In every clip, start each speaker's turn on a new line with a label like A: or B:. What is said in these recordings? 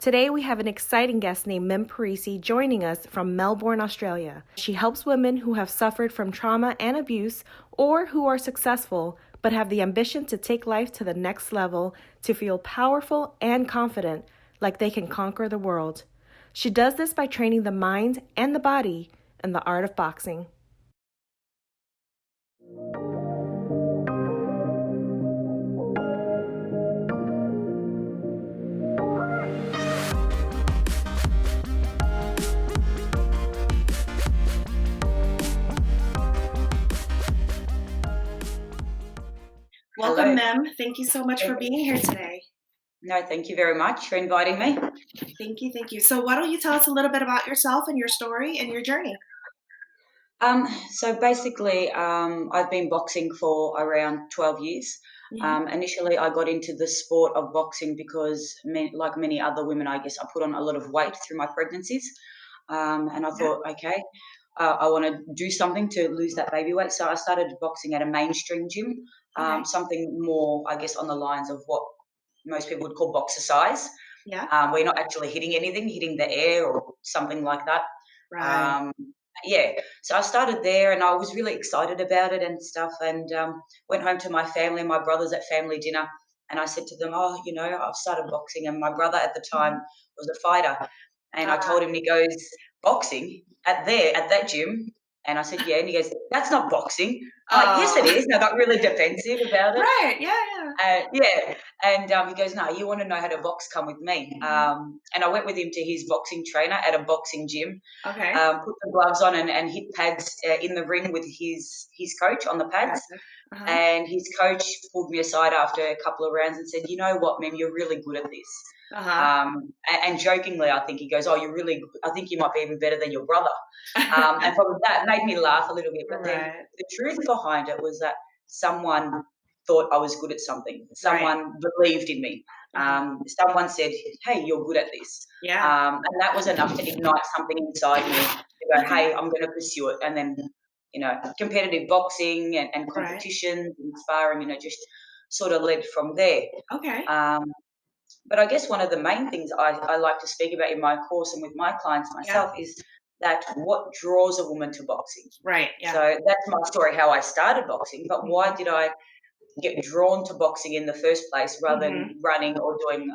A: Today we have an exciting guest named Mim Parisi joining us from Melbourne, Australia. She helps women who have suffered from trauma and abuse or who are successful but have the ambition to take life to the next level to feel powerful and confident, like they can conquer the world. She does this by training the mind and the body in the art of boxing. Welcome, Mim. Thank you so much for being here today.
B: No, thank you very much for inviting me.
A: Thank you. So why don't you tell us a little bit about yourself and your story and your journey?
B: So basically, I've been boxing for around 12 years. Initially, I got into the sport of boxing because, like many other women, I guess I put on a lot of weight through my pregnancies. And I thought, okay, I want to do something to lose that baby weight. So I started boxing at a mainstream gym, something more, I guess, on the lines of what most people would call boxercise. Where you're not actually hitting anything, hitting the air or something like that.
A: Right.
B: Yeah, so I started there and I was really excited about it and stuff, and went home to my family, my brothers at family dinner, and I said to them, oh, I've started boxing, and my brother at the time was a fighter, and I told him, he goes, boxing at that gym, and I said, yeah, and he goes, that's not boxing. I'm like, yes, it is. And I got really defensive about it.
A: Right, yeah.
B: Yeah, and he goes, no, you want to know how to box, come with me. And I went with him to his boxing trainer at a boxing gym.
A: Okay.
B: Put the gloves on and hit pads in the ring with his coach on the pads.
A: Gotcha.
B: And his coach pulled me aside after a couple of rounds and said, you know what, Mim, you're really good at this. And jokingly, I think he goes, oh, I think you might be even better than your brother. And from that made me laugh a little bit. But then the truth behind it was that someone thought I was good at something. Someone believed in me. Someone said, hey, you're good at this. And that was enough to ignite something inside me to go, hey, I'm going to pursue it. And then, competitive boxing and competitions and sparring, just sort of led from there.
A: Okay.
B: But I guess one of the main things I like to speak about in my course and with my clients myself is that what draws a woman to boxing.
A: Right, yeah.
B: So that's my story, how I started boxing. But why did I get drawn to boxing in the first place rather than running or doing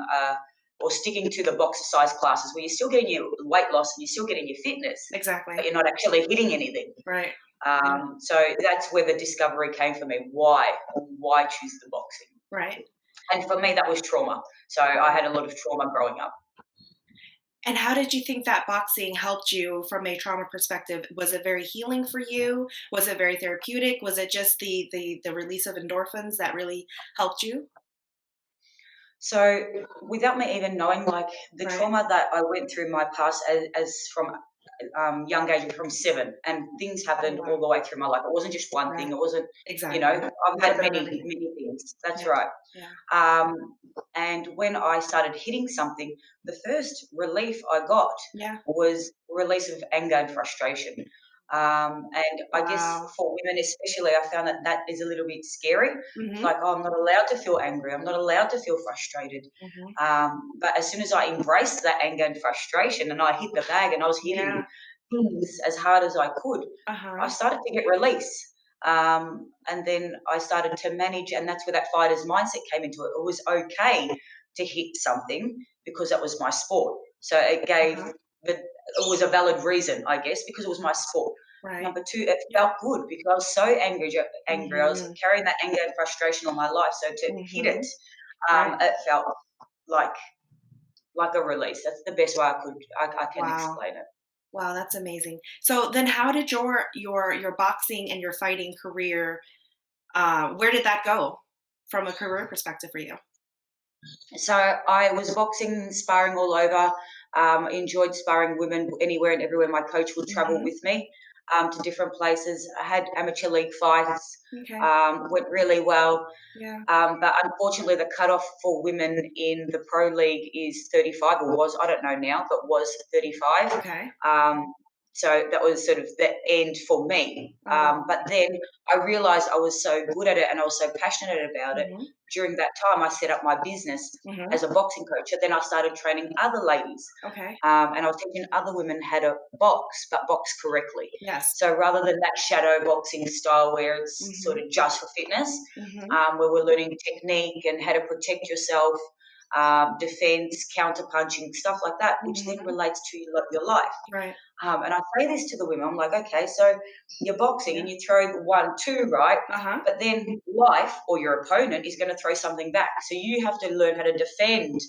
B: or sticking to the boxercise classes where you're still getting your weight loss and you're still getting your fitness,
A: Exactly.
B: but you're not actually hitting anything.
A: Right.
B: So that's where the discovery came for me. Why choose the boxing?
A: Right.
B: And for me, that was trauma. So I had a lot of trauma growing up.
A: And how did you think that boxing helped you from a trauma perspective? Was it very healing for you? Was it very therapeutic? Was it just the release of endorphins that really helped you?
B: So without me even knowing, like the trauma that I went through in my past as from young age, from 7, and things happened all the way through my life. It wasn't just one thing. It wasn't, I've had many things. That's right. And when I started hitting something, the first relief I got was release of anger and frustration. And I guess for women especially, I found that is a little bit scary. It's like, oh, I'm not allowed to feel angry. I'm not allowed to feel frustrated. But as soon as I embraced that anger and frustration and I hit the bag and I was hitting things as hard as I could, I started to get release. And then I started to manage, and that's where that fighter's mindset came into it. It was okay to hit something because that was my sport. So it gave it was a valid reason, I guess, because it was my sport. Number 2, it felt good because I was so angry. I was carrying that anger and frustration all my life. So to hit it, it felt like a release. That's the best way I can explain it.
A: Wow, that's amazing. So then how did your boxing and your fighting career, where did that go from a career perspective for you?
B: So I was boxing, sparring all over, enjoyed sparring women anywhere and everywhere. My coach would travel with me to different places. I had amateur league fights, went really well. But unfortunately, the cutoff for women in the pro league is 35, or was, I don't know now, but was 35. So that was sort of the end for me. But then I realized I was so good at it and I was so passionate about it.
A: Mhm.
B: During that time, I set up my business
A: Mhm.
B: as a boxing coach. And then I started training other ladies.
A: Okay.
B: And I was teaching other women how to box, but box correctly.
A: Yes.
B: So rather than that shadow boxing style where it's sort
A: Mhm.
B: of just for fitness,
A: Mhm.
B: where we're learning technique and how to protect yourself, defense, counter punching, stuff like that, which then
A: Mhm.
B: relates to your life.
A: Right.
B: And I say this to the women, I'm like, okay, so you're boxing
A: Yeah.
B: and you throw the 1, 2, right?
A: Uh-huh.
B: But then life or your opponent is going to throw something back. So you have to learn how to defend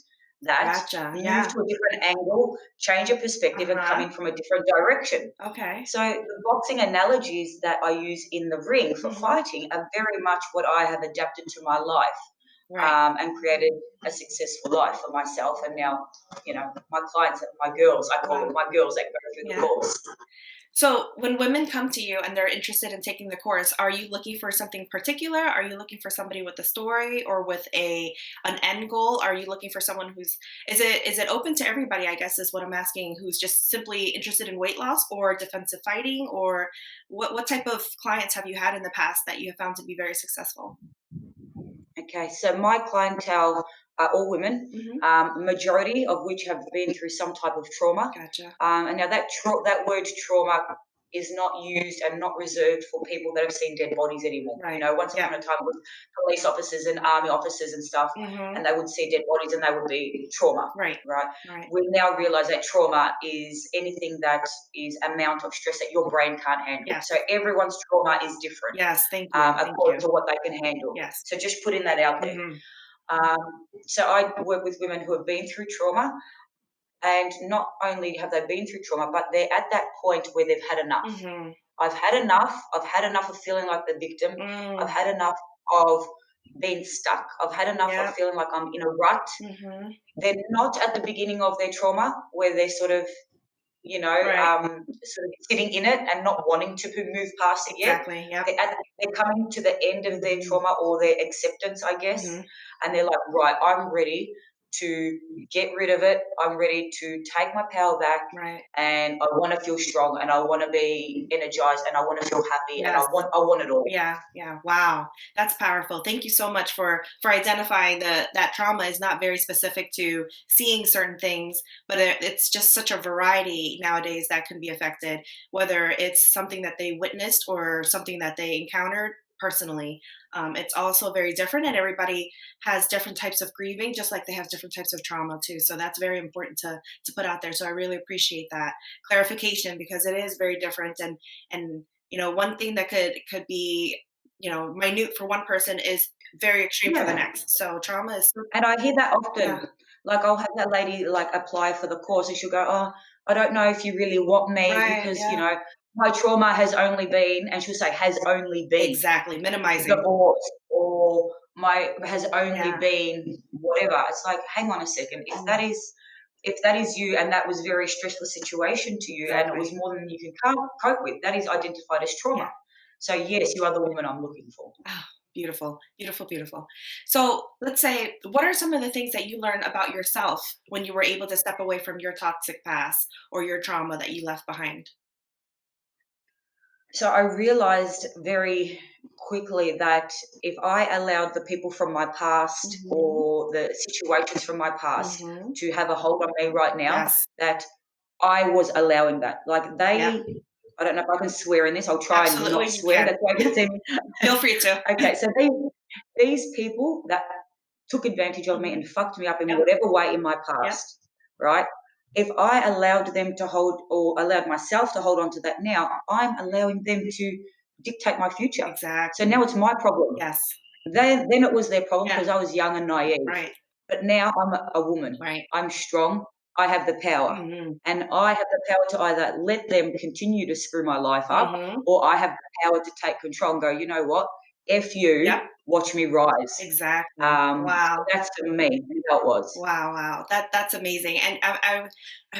B: that,
A: Gotcha.
B: move
A: Yeah.
B: to a different angle, change your perspective, and come
A: Uh-huh.
B: in from a different direction.
A: Okay.
B: So the boxing analogies that I use in the ring for
A: Mhm.
B: fighting are very much what I have adapted to my life,
A: Right.
B: and created a successful life for myself. And now, my clients, my girls, I call them
A: Wow.
B: my girls that go through the
A: Yeah.
B: course.
A: So when women come to you and they're interested in taking the course, are you looking for something particular? Are you looking for somebody with a story or with an end goal? Are you looking for someone who's is it open to everybody, I guess is what I'm asking, who's just simply interested in weight loss or defensive fighting, or what type of clients have you had in the past that you have found to be very successful?
B: Okay, so my clientele are all women,
A: Mhm.
B: majority of which have been through some type of trauma.
A: Gotcha.
B: And now that word trauma is not used and not reserved for people that have seen dead bodies anymore.
A: Right.
B: Once
A: Yeah.
B: upon a time it was police officers and army officers and stuff,
A: Mhm.
B: and they would see dead bodies and they would be trauma,
A: Right.
B: right?
A: Right.
B: We now realize that trauma is anything that is amount of stress that your brain can't handle.
A: Yes.
B: So everyone's trauma is different,
A: Yes. Thank you. Thank
B: according
A: you.
B: to what they can handle.
A: Yes.
B: So just putting that out there.
A: Mhm.
B: So I work with women who have been through trauma, and not only have they been through trauma, but they're at that point where they've had enough.
A: Mhm.
B: I've had enough. I've had enough of feeling like the victim. I've
A: Mm.
B: had enough of being stuck. I've had enough of
A: Yep.
B: feeling like I'm in a rut.
A: Mhm.
B: They're not at the beginning of their trauma where they're sort of,
A: Right.
B: sort of sitting in it and not wanting to move past it yet.
A: Exactly. Yep.
B: They're coming to the end of their
A: Mhm.
B: trauma or their acceptance, I guess,
A: Mhm.
B: and they're like, right, I'm ready to get rid of it. I'm ready to take my power back,
A: Right.
B: and I want to feel strong, and I want to be energized, and I want to feel happy, and I
A: Yes.
B: want it all.
A: Yeah. Yeah. Wow. That's powerful. Thank you so much for identifying that trauma is not very specific to seeing certain things, but it's just such a variety nowadays that can be affected, whether it's something that they witnessed or something that they encountered personally. It's also very different, and everybody has different types of grieving, just like they have different types of trauma too. So that's very important to put out there. So I really appreciate that clarification because it is very different, and one thing that could be minute for one person is very extreme for the
B: Yeah.
A: next. So trauma is
B: And I hear that
A: yeah.
B: often. Like, I'll have that lady, like, apply for the course, and she'll go, "Oh, I don't know if you really want me
A: Right.
B: because,
A: Yeah.
B: my trauma has only been," and she'll say, "has only been
A: Exactly. Minimizing.
B: divorce," or "my has only
A: Yeah.
B: been whatever." It's like, hang on a second.
A: Mm,
B: If that is you and that was a very stressful situation to you and it was
A: exactly.
B: more than you can cope with, that is identified as
A: Yeah.
B: trauma. So, yes, you are the woman I'm looking for.
A: Ah, beautiful, beautiful, beautiful. So let's say, what are some of the things that you learned about yourself when you were able to step away from your toxic past or your trauma that you left behind?
B: So I realized very quickly that if I allowed the people from my past
A: Hmm.
B: or the situations from my past
A: Hmm.
B: to have a hold on me right now,
A: Yes.
B: that I was allowing that. Like
A: Yep.
B: I don't know if I can swear in this. I'll try and not
A: Absolutely, you
B: swear.
A: can.
B: That's why it's in.
A: Feel free to.
B: Okay, so these people that took advantage of me
A: Hmm.
B: and fucked me up in
A: Yep.
B: whatever way in my
A: Yep.
B: past, right? If I allowed them to hold or allowed myself to hold on to that now, I'm allowing them to dictate my future. So
A: Exactly.
B: now it's my problem.
A: Yes.
B: Then it was their problem
A: Yeah.
B: because I was young and naive.
A: Right.
B: But now I'm a woman.
A: Right.
B: I'm strong. I have the power.
A: Hmm.
B: And I have the power to either let them continue to screw my life up,
A: Hmm.
B: or I have the power to take control and go, you know what? F you,
A: Yep.
B: watch me rise.
A: Exactly.
B: So
A: Wow.
B: that's for me how it was.
A: Wow, wow. That's amazing. And I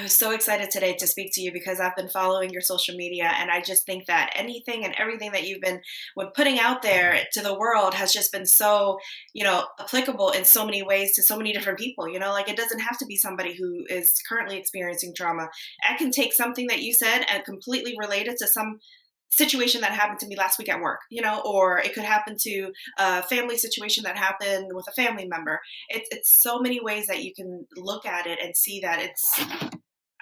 A: was so excited today to speak to you because I've been following your social media, and I just think that anything and everything that you've been putting out there to the world has just been so, applicable in so many ways to so many different people. Like it doesn't have to be somebody who is currently experiencing trauma. I can take something that you said and completely relate it to some situation that happened to me last week at work, or it could happen to a family situation that happened with a family member. It's so many ways that you can look at it and see that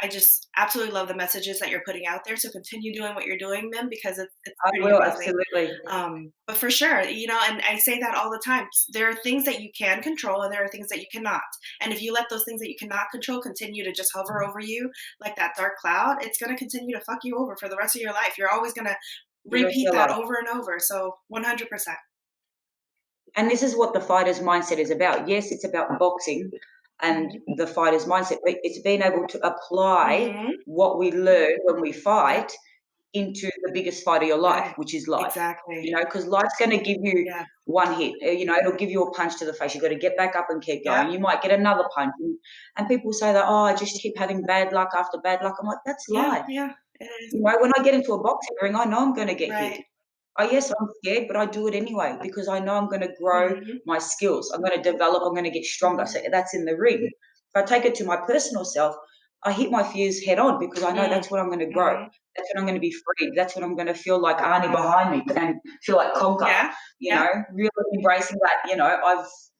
A: I just absolutely love the messages that you're putting out there. So continue doing what you're doing, Mim, because it's
B: I
A: pretty
B: will,
A: amazing.
B: absolutely.
A: But for sure, and I say that all the time. There are things that you can control, and there are things that you cannot. And if you let those things that you cannot control continue to just hover over you like that dark cloud, it's going to continue to fuck you over for the rest of your life. You're always going to
B: The rest of
A: repeat
B: your
A: that
B: life.
A: over and over. So 100%.
B: And this is what the fighter's mindset is about. Yes, it's about boxing and
A: Hmm.
B: the fighter's mindset, but it's being able to apply
A: Hmm.
B: what we learn when we
A: Yep.
B: fight into the biggest fight of your life,
A: Right.
B: which is life.
A: Exactly.
B: Because life's going to give you
A: Yeah.
B: one hit. It'll give you a punch to the face. You've got to get back up and keep
A: Yep.
B: going. You might get another punch. And people say that, oh, I just keep having bad luck after bad luck. I'm like, that's
A: Yeah.
B: life.
A: Yeah. It is.
B: When I get into a boxing ring, I know I'm going to get hit.
A: Right.
B: Oh, yes, I'm scared, but I do it anyway because I know I'm going to grow
A: Hmm.
B: my skills. I'm going to develop. I'm going to get stronger.
A: Hmm.
B: So that's in the ring. If I take it to my personal self, I hit my fears head on because I know that's when I'm going to grow.
A: Hmm.
B: That's when I'm going to be free. That's when I'm going to feel like Arnie behind me and feel like conquer.
A: Yeah. Yeah.
B: Really embracing that.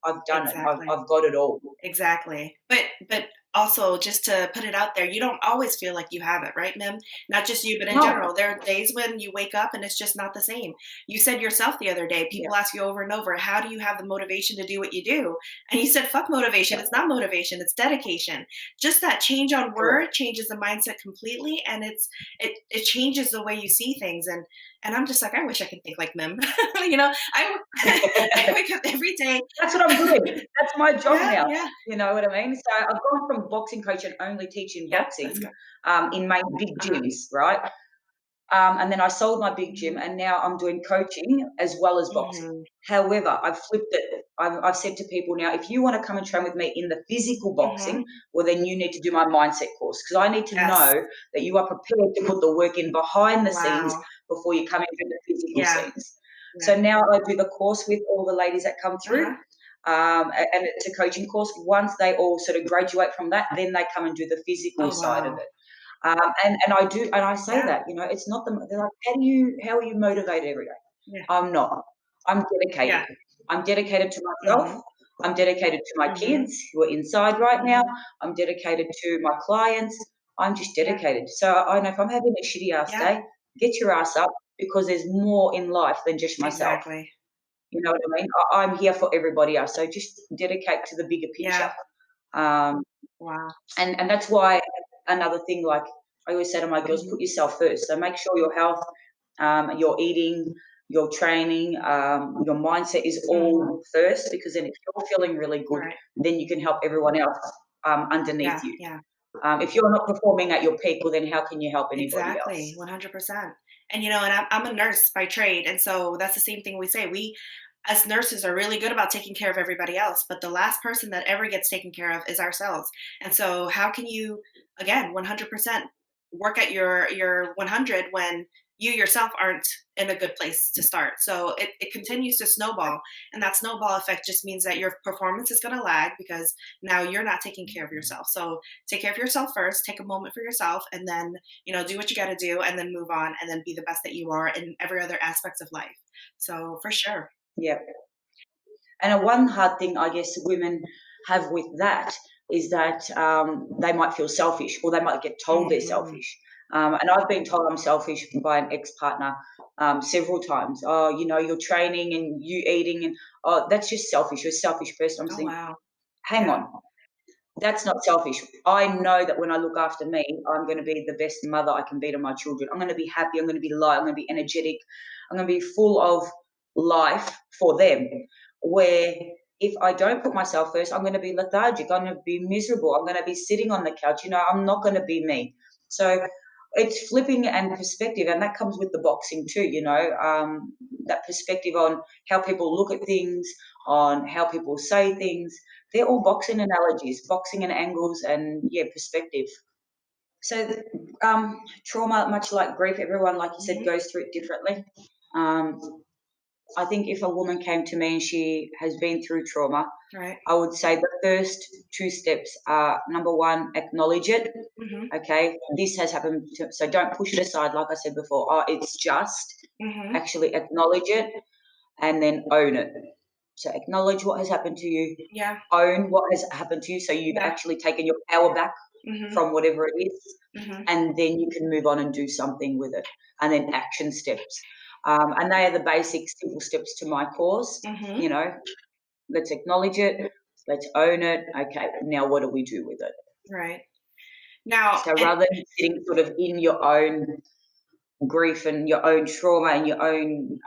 B: I've done it.
A: Exactly.
B: I've got it all.
A: Exactly. But also just to put it out there, you don't always feel like you have it, right, Mim? Not just you, but in
B: No,
A: general. There are days when you wake up and it's just not the same. You said yourself the other day,
B: yeah,
A: people ask you over and over, how do you have the motivation to do what you do? And you said, fuck motivation.
B: yeah,
A: It's not motivation, it's dedication. Just that change on word
B: correct.
A: changes the mindset completely, and it changes the way you see things. And I'm just like, I wish I could think like Mim. I I wake up every day.
B: That's what I'm doing. That's my job
A: Yeah,
B: now.
A: yeah.
B: You know what I mean? So I've gone from boxing coach and only teaching
A: Yep,
B: boxing
A: that's good.
B: in main big
A: Uh-huh.
B: gyms, right? And then I sold my big gym,
A: Mhm,
B: and now I'm doing coaching as well as boxing.
A: mhm,
B: However, I've flipped it. I've said to people now, if you want to come and train with me in the physical
A: mhm.
B: boxing, well, then you need to do my mindset course because I need to
A: Yes.
B: know that you are prepared to put the work in behind the scenes
A: Wow.
B: before you come into the physical
A: Yeah,
B: scenes.
A: yeah.
B: So now I do the course with all the ladies that come through.
A: Uh-huh.
B: And it's a coaching course. Once they all sort of graduate from that, then they come and do the physical
A: Oh,
B: side of
A: wow.
B: it. And I do, and I say
A: Yeah,
B: that, it's not the, they're like, how are you motivated every day?
A: yeah,
B: I'm not. I'm dedicated.
A: yeah.
B: I'm dedicated to myself.
A: Mhm,
B: I'm dedicated to my
A: mhm,
B: kids who are inside right now.
A: mhm.
B: I'm dedicated to my clients. I'm just
A: Yeah,
B: dedicated. So I know if I'm having a shitty ass
A: yeah,
B: day, get your ass up because there's more in life than just myself.
A: exactly.
B: You know what I mean? I'm here for everybody else. So just dedicate to the bigger picture.
A: Yeah,
B: Um,
A: wow.
B: and that's why another thing, like I always say to my girls,
A: Mhm,
B: put yourself first. So make sure your health, your eating, your training, your mindset is
A: mhm.
B: all first because then if you're feeling really good,
A: Right.
B: then you can help everyone else underneath
A: Yeah,
B: you.
A: yeah.
B: If you're not performing at your peak, well, then how can you help anybody
A: Exactly,
B: else?
A: 100%. And I'm a nurse by trade, and so that's the same thing we say. We, as nurses, are really good about taking care of everybody else, but the last person that ever gets taken care of is ourselves. And so, how can you, again, 100% work at your 100 when you yourself aren't in a good place to start? So it continues to snowball, and that snowball effect just means that your performance is going to lag because now you're not taking care of yourself. So take care of yourself first, take a moment for yourself, and then do what you got to do and then move on and then be the best that you are in every other aspect of life. So for sure.
B: Yeah. And one hard thing I guess women have with that is that they might feel selfish or they might get told they're
A: Hmm.
B: selfish. And I've been told I'm selfish by an ex partner several times. Oh, you're training and you eating, and oh, that's just selfish. You're a selfish person. I'm
A: Oh,
B: saying,
A: wow.
B: hang
A: Yeah.
B: on, that's not selfish. I know that when I look after me, I'm going to be the best mother I can be to my children. I'm going to be happy. I'm going to be light. I'm going to be energetic. I'm going to be full of life for them. Where if I don't put myself first, I'm going to be lethargic. I'm going to be miserable. I'm going to be sitting on the couch. I'm not going to be me. So it's flipping and perspective, and that comes with the boxing too. That perspective on how people look at things, on how people say things. They're all boxing analogies, boxing and angles, and yeah, perspective. So, trauma, much like grief, everyone, like you said,
A: Mhm.
B: goes through it differently. Um, I think if a woman came to me and she has been through trauma,
A: Right.
B: I would say the first two steps are number one, acknowledge it.
A: Mhm.
B: Okay, this has happened, so don't push it aside, like I said before. Oh, it's just
A: Mhm.
B: actually acknowledge it and then own it. So acknowledge what has happened to you,
A: Yeah.
B: own what has happened to you, so you've
A: Yeah.
B: actually taken your power back
A: Mhm.
B: from whatever it is,
A: Mhm.
B: and then you can move on and do something with it. And then action steps. And they are the basic simple steps to my course.
A: Mhm.
B: You know, let's acknowledge it, let's own it. Okay, now what do we do with it?
A: Right. Now,
B: So
A: and
B: rather than sitting sort of in your own grief and your own trauma and your own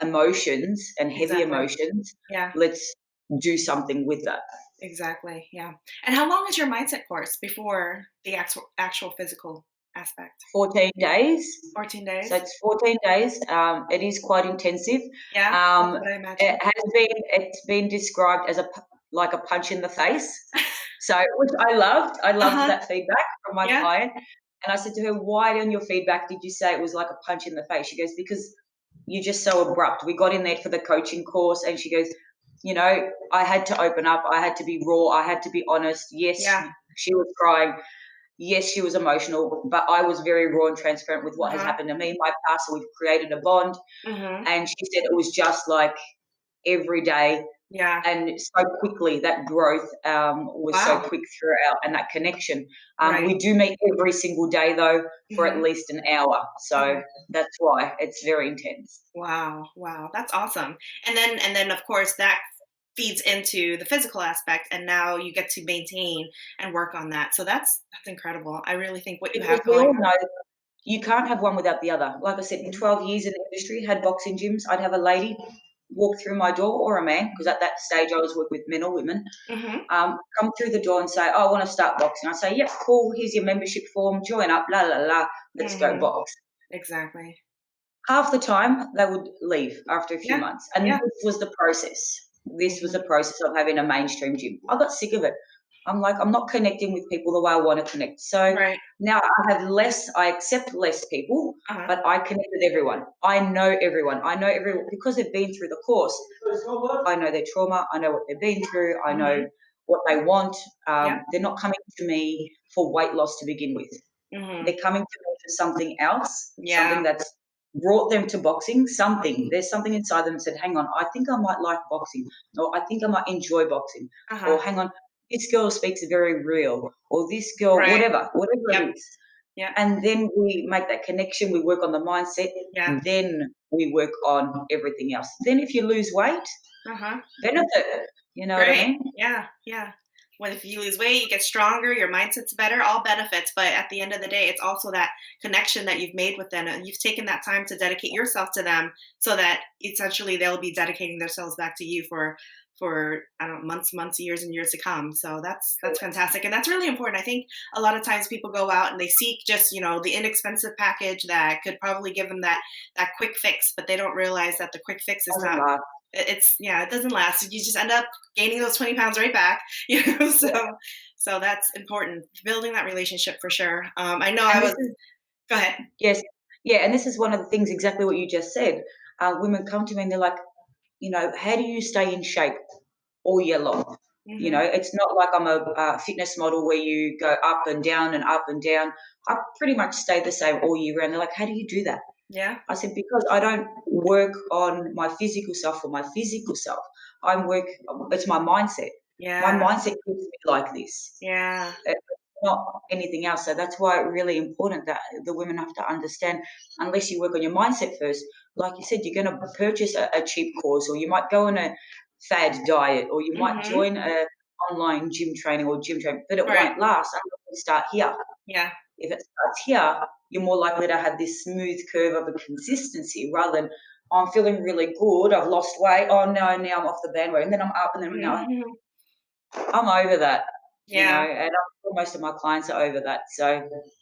B: emotions and heavy
A: exactly.
B: emotions,
A: Yeah.
B: let's do something with that.
A: Exactly. Yeah. And how long is your mindset course before the actual physical aspect?
B: 14 days.
A: 14
B: So
A: days?
B: it's 14 days. It is quite intensive.
A: Yeah, that's
B: Um,
A: what I imagine.
B: it's been described as like a punch in the face. So which I loved. I loved
A: Uh-huh.
B: that feedback from my
A: Yeah.
B: client. And I said to her, "Why on your feedback did you say it was like a punch in the face?" She goes, "Because you're just so abrupt. We got in there for the coaching course," and she goes, "I had to open up. I had to be raw. I had to be honest. Yes,
A: Yeah.
B: she was crying. Yes, she was emotional, but I was very raw and transparent with what has
A: Uh-huh.
B: happened to me. My past, so we've created a bond."
A: Mhm.
B: And she said it was just like every day
A: Yeah.
B: and so quickly. That growth was so
A: Wow.
B: quick throughout, and that connection.
A: Right.
B: We do meet every single day though for at
A: Mhm.
B: least an hour, so
A: Okay.
B: that's why it's very intense.
A: Wow. Wow. That's awesome. And then of course that feeds into the physical aspect and now you get to maintain and work on that. So that's incredible. I really think what you
B: Because
A: have
B: we
A: going
B: all
A: on.
B: know you can't have one without the other. Like I said,
A: Mhm.
B: 12 years in the industry, had boxing gyms. I'd have a lady walk through my door or a man, because at that stage I was working with men or women,
A: Mhm.
B: come through the door and say, "Oh, I want to start boxing." I say, "Yep, cool. Here's your membership form. Join up. La la la. Let's go
A: Mhm.
B: box."
A: Exactly.
B: Half the time they would leave after a few
A: Yeah.
B: months, and
A: Yeah.
B: this was the process. This was
A: Mhm.
B: the process of having a mainstream gym. I got sick of it. I'm like, I'm not connecting with people the way I want to connect. So
A: Right.
B: now I have less. I accept less people,
A: Uh-huh.
B: but I connect with everyone. I know everyone. I know everyone because they've been through the course. I know their trauma. I know what they've been through. I know
A: Mhm.
B: what they want.
A: Yep.
B: They're not coming to me for weight loss to begin with.
A: Mhm.
B: They're coming to me for something else, something
A: Yeah.
B: that's brought them to boxing, something. There's something inside them that said, hang on, I think I might like boxing, or I think I might enjoy boxing,
A: Uh-huh.
B: or hang on, this girl speaks very real, or this girl,
A: Right.
B: whatever
A: Yep.
B: it is.
A: Yep.
B: And then we make that connection, we work on the mindset,
A: Yeah.
B: then we work on everything else. Then if you lose weight,
A: Uh-huh.
B: benefit. You know what I
A: Right.
B: mean?
A: Yeah. Yeah. When if you lose weight, you get stronger, your mindset's better, all benefits. But at the end of the day, it's also that connection that you've made with them. And you've taken that time to dedicate yourself to them so that essentially they'll be dedicating themselves back to you for I don't know, months, years and years to come. So that's fantastic. And that's really important. I think a lot of times people go out and they seek just, the inexpensive package that could probably give them that quick fix, but they don't realize that the quick fix is
B: Doesn't
A: not
B: last.
A: it's yeah, it doesn't last. You just end up gaining those 20 pounds right back, so
B: Yeah.
A: so that's important. Building that relationship for sure. I know I
B: And this
A: was
B: is
A: go ahead.
B: yes, yeah, and this is one of the things exactly what you just said. Women come to me and they're like, how do you stay in shape all year long?
A: Mhm.
B: It's not like I'm a fitness model where you go up and down and up and down. I pretty much stay the same all year round. They're like, how do you do that?
A: Yeah.
B: I said, because I don't work on my physical self for my physical self. It's my mindset. My
A: Yeah.
B: mindset keeps me like this.
A: Yeah.
B: It's not anything else. So that's why it's really important that the women have to understand, unless you work on your mindset first, like you said, you're going to purchase a cheap course, or you might go on a fad diet, or you might
A: Mhm.
B: join a online gym training or gym training, but it
A: Right.
B: won't last unless you start here.
A: Yeah.
B: If it starts here, you're more likely to have this smooth curve of a consistency rather than, "Oh, I'm feeling really good, I've lost weight. Oh no, now I'm off the bandwagon." And then I'm up and then no,
A: Mhm.
B: I'm over that,
A: Yeah.
B: and I'm sure most of my clients are over that. So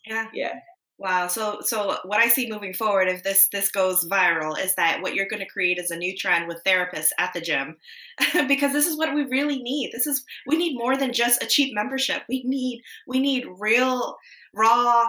A: Yeah.
B: yeah.
A: Wow. So what I see moving forward, if this goes viral, is that what you're going to create is a new trend with therapists at the gym, because this is what we really need. We need more than just a cheap membership. We need real, raw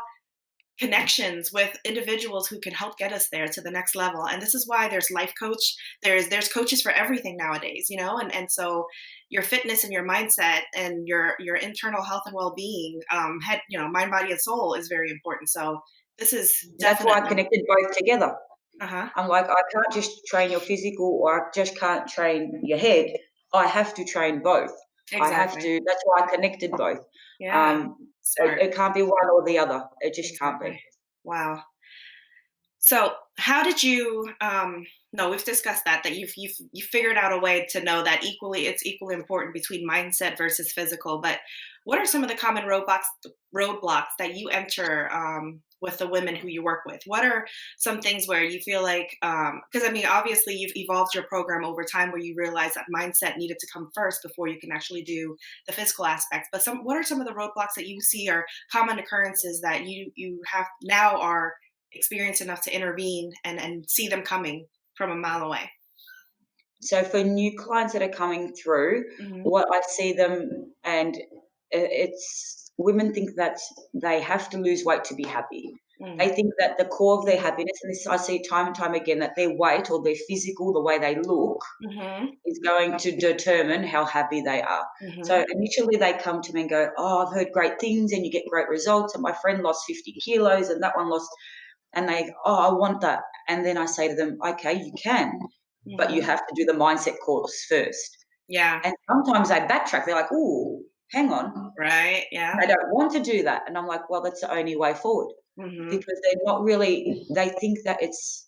A: connections with individuals who can help get us there to the next level. And this is why there's life coach, there's coaches for everything nowadays, and so your fitness and your mindset and your internal health and well-being, head, mind, body, and soul is very important. So this is
B: That's why I
A: definitely.
B: connected both together.
A: Uh-huh.
B: I'm like, I can't just train your physical or I just can't train your head. I have to train both. I have
A: Exactly.
B: to, that's why I connected both.
A: Yeah.
B: Um,
A: Smart.
B: it can't be one or the other. It just can't be.
A: Exactly. Wow. So, how did you? No, we've discussed that you figured out a way to know that it's equally important between mindset versus physical. But what are some of the common roadblocks that you enter, with the women who you work with? What are some things where you feel like, because I mean, obviously you've evolved your program over time where you realize that mindset needed to come first before you can actually do the physical aspects. But what are some of the roadblocks that you see are common occurrences that you have now are experienced enough to intervene and see them coming from a mile away?
B: So for new clients that are coming through,
A: Mhm.
B: what I see them, and it's women think that they have to lose weight to be happy.
A: Mm.
B: They think that the core of their happiness, and this I see time and time again, that their weight or their physical, the way they look,
A: Mhm.
B: is going to determine how happy they are. So
A: Mhm.
B: initially they come to me and go, "Oh, I've heard great things and you get great results. And my friend lost 50 kilos and that one lost," and they, "Oh, I want that." And then I say to them, "Okay, you can, but you
A: Mhm.
B: have to do the mindset course first."
A: Yeah.
B: And sometimes they backtrack. They're like, "Oh, hang on."
A: Right. Yeah.
B: They don't want to do that. And I'm like, well, that's the only way forward
A: Mhm.
B: because they're not really, they think that it's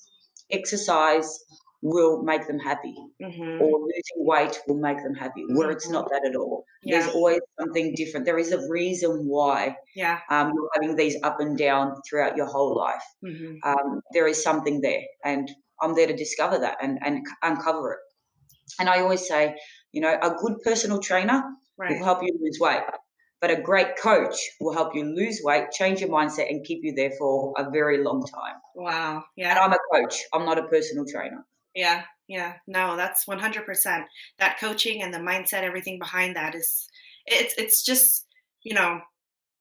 B: exercise will make them happy
A: Mhm.
B: or losing weight will make them happy, where it's
A: Mhm.
B: not that at all. There's
A: Yeah.
B: always something different. There is a reason why
A: Yeah.
B: you're having these up and down throughout your whole life.
A: Mhm.
B: There is something there, and I'm there to discover that and uncover it. And I always say, a good personal trainer will
A: Right.
B: help you lose weight, but a great coach will help you lose weight, change your mindset, and keep you there for a very long time.
A: Wow.
B: And
A: Yeah.
B: I'm a coach, I'm not a personal trainer.
A: Yeah. Yeah. No, that's 100%. That coaching and the mindset, everything behind that is, it's just, you know,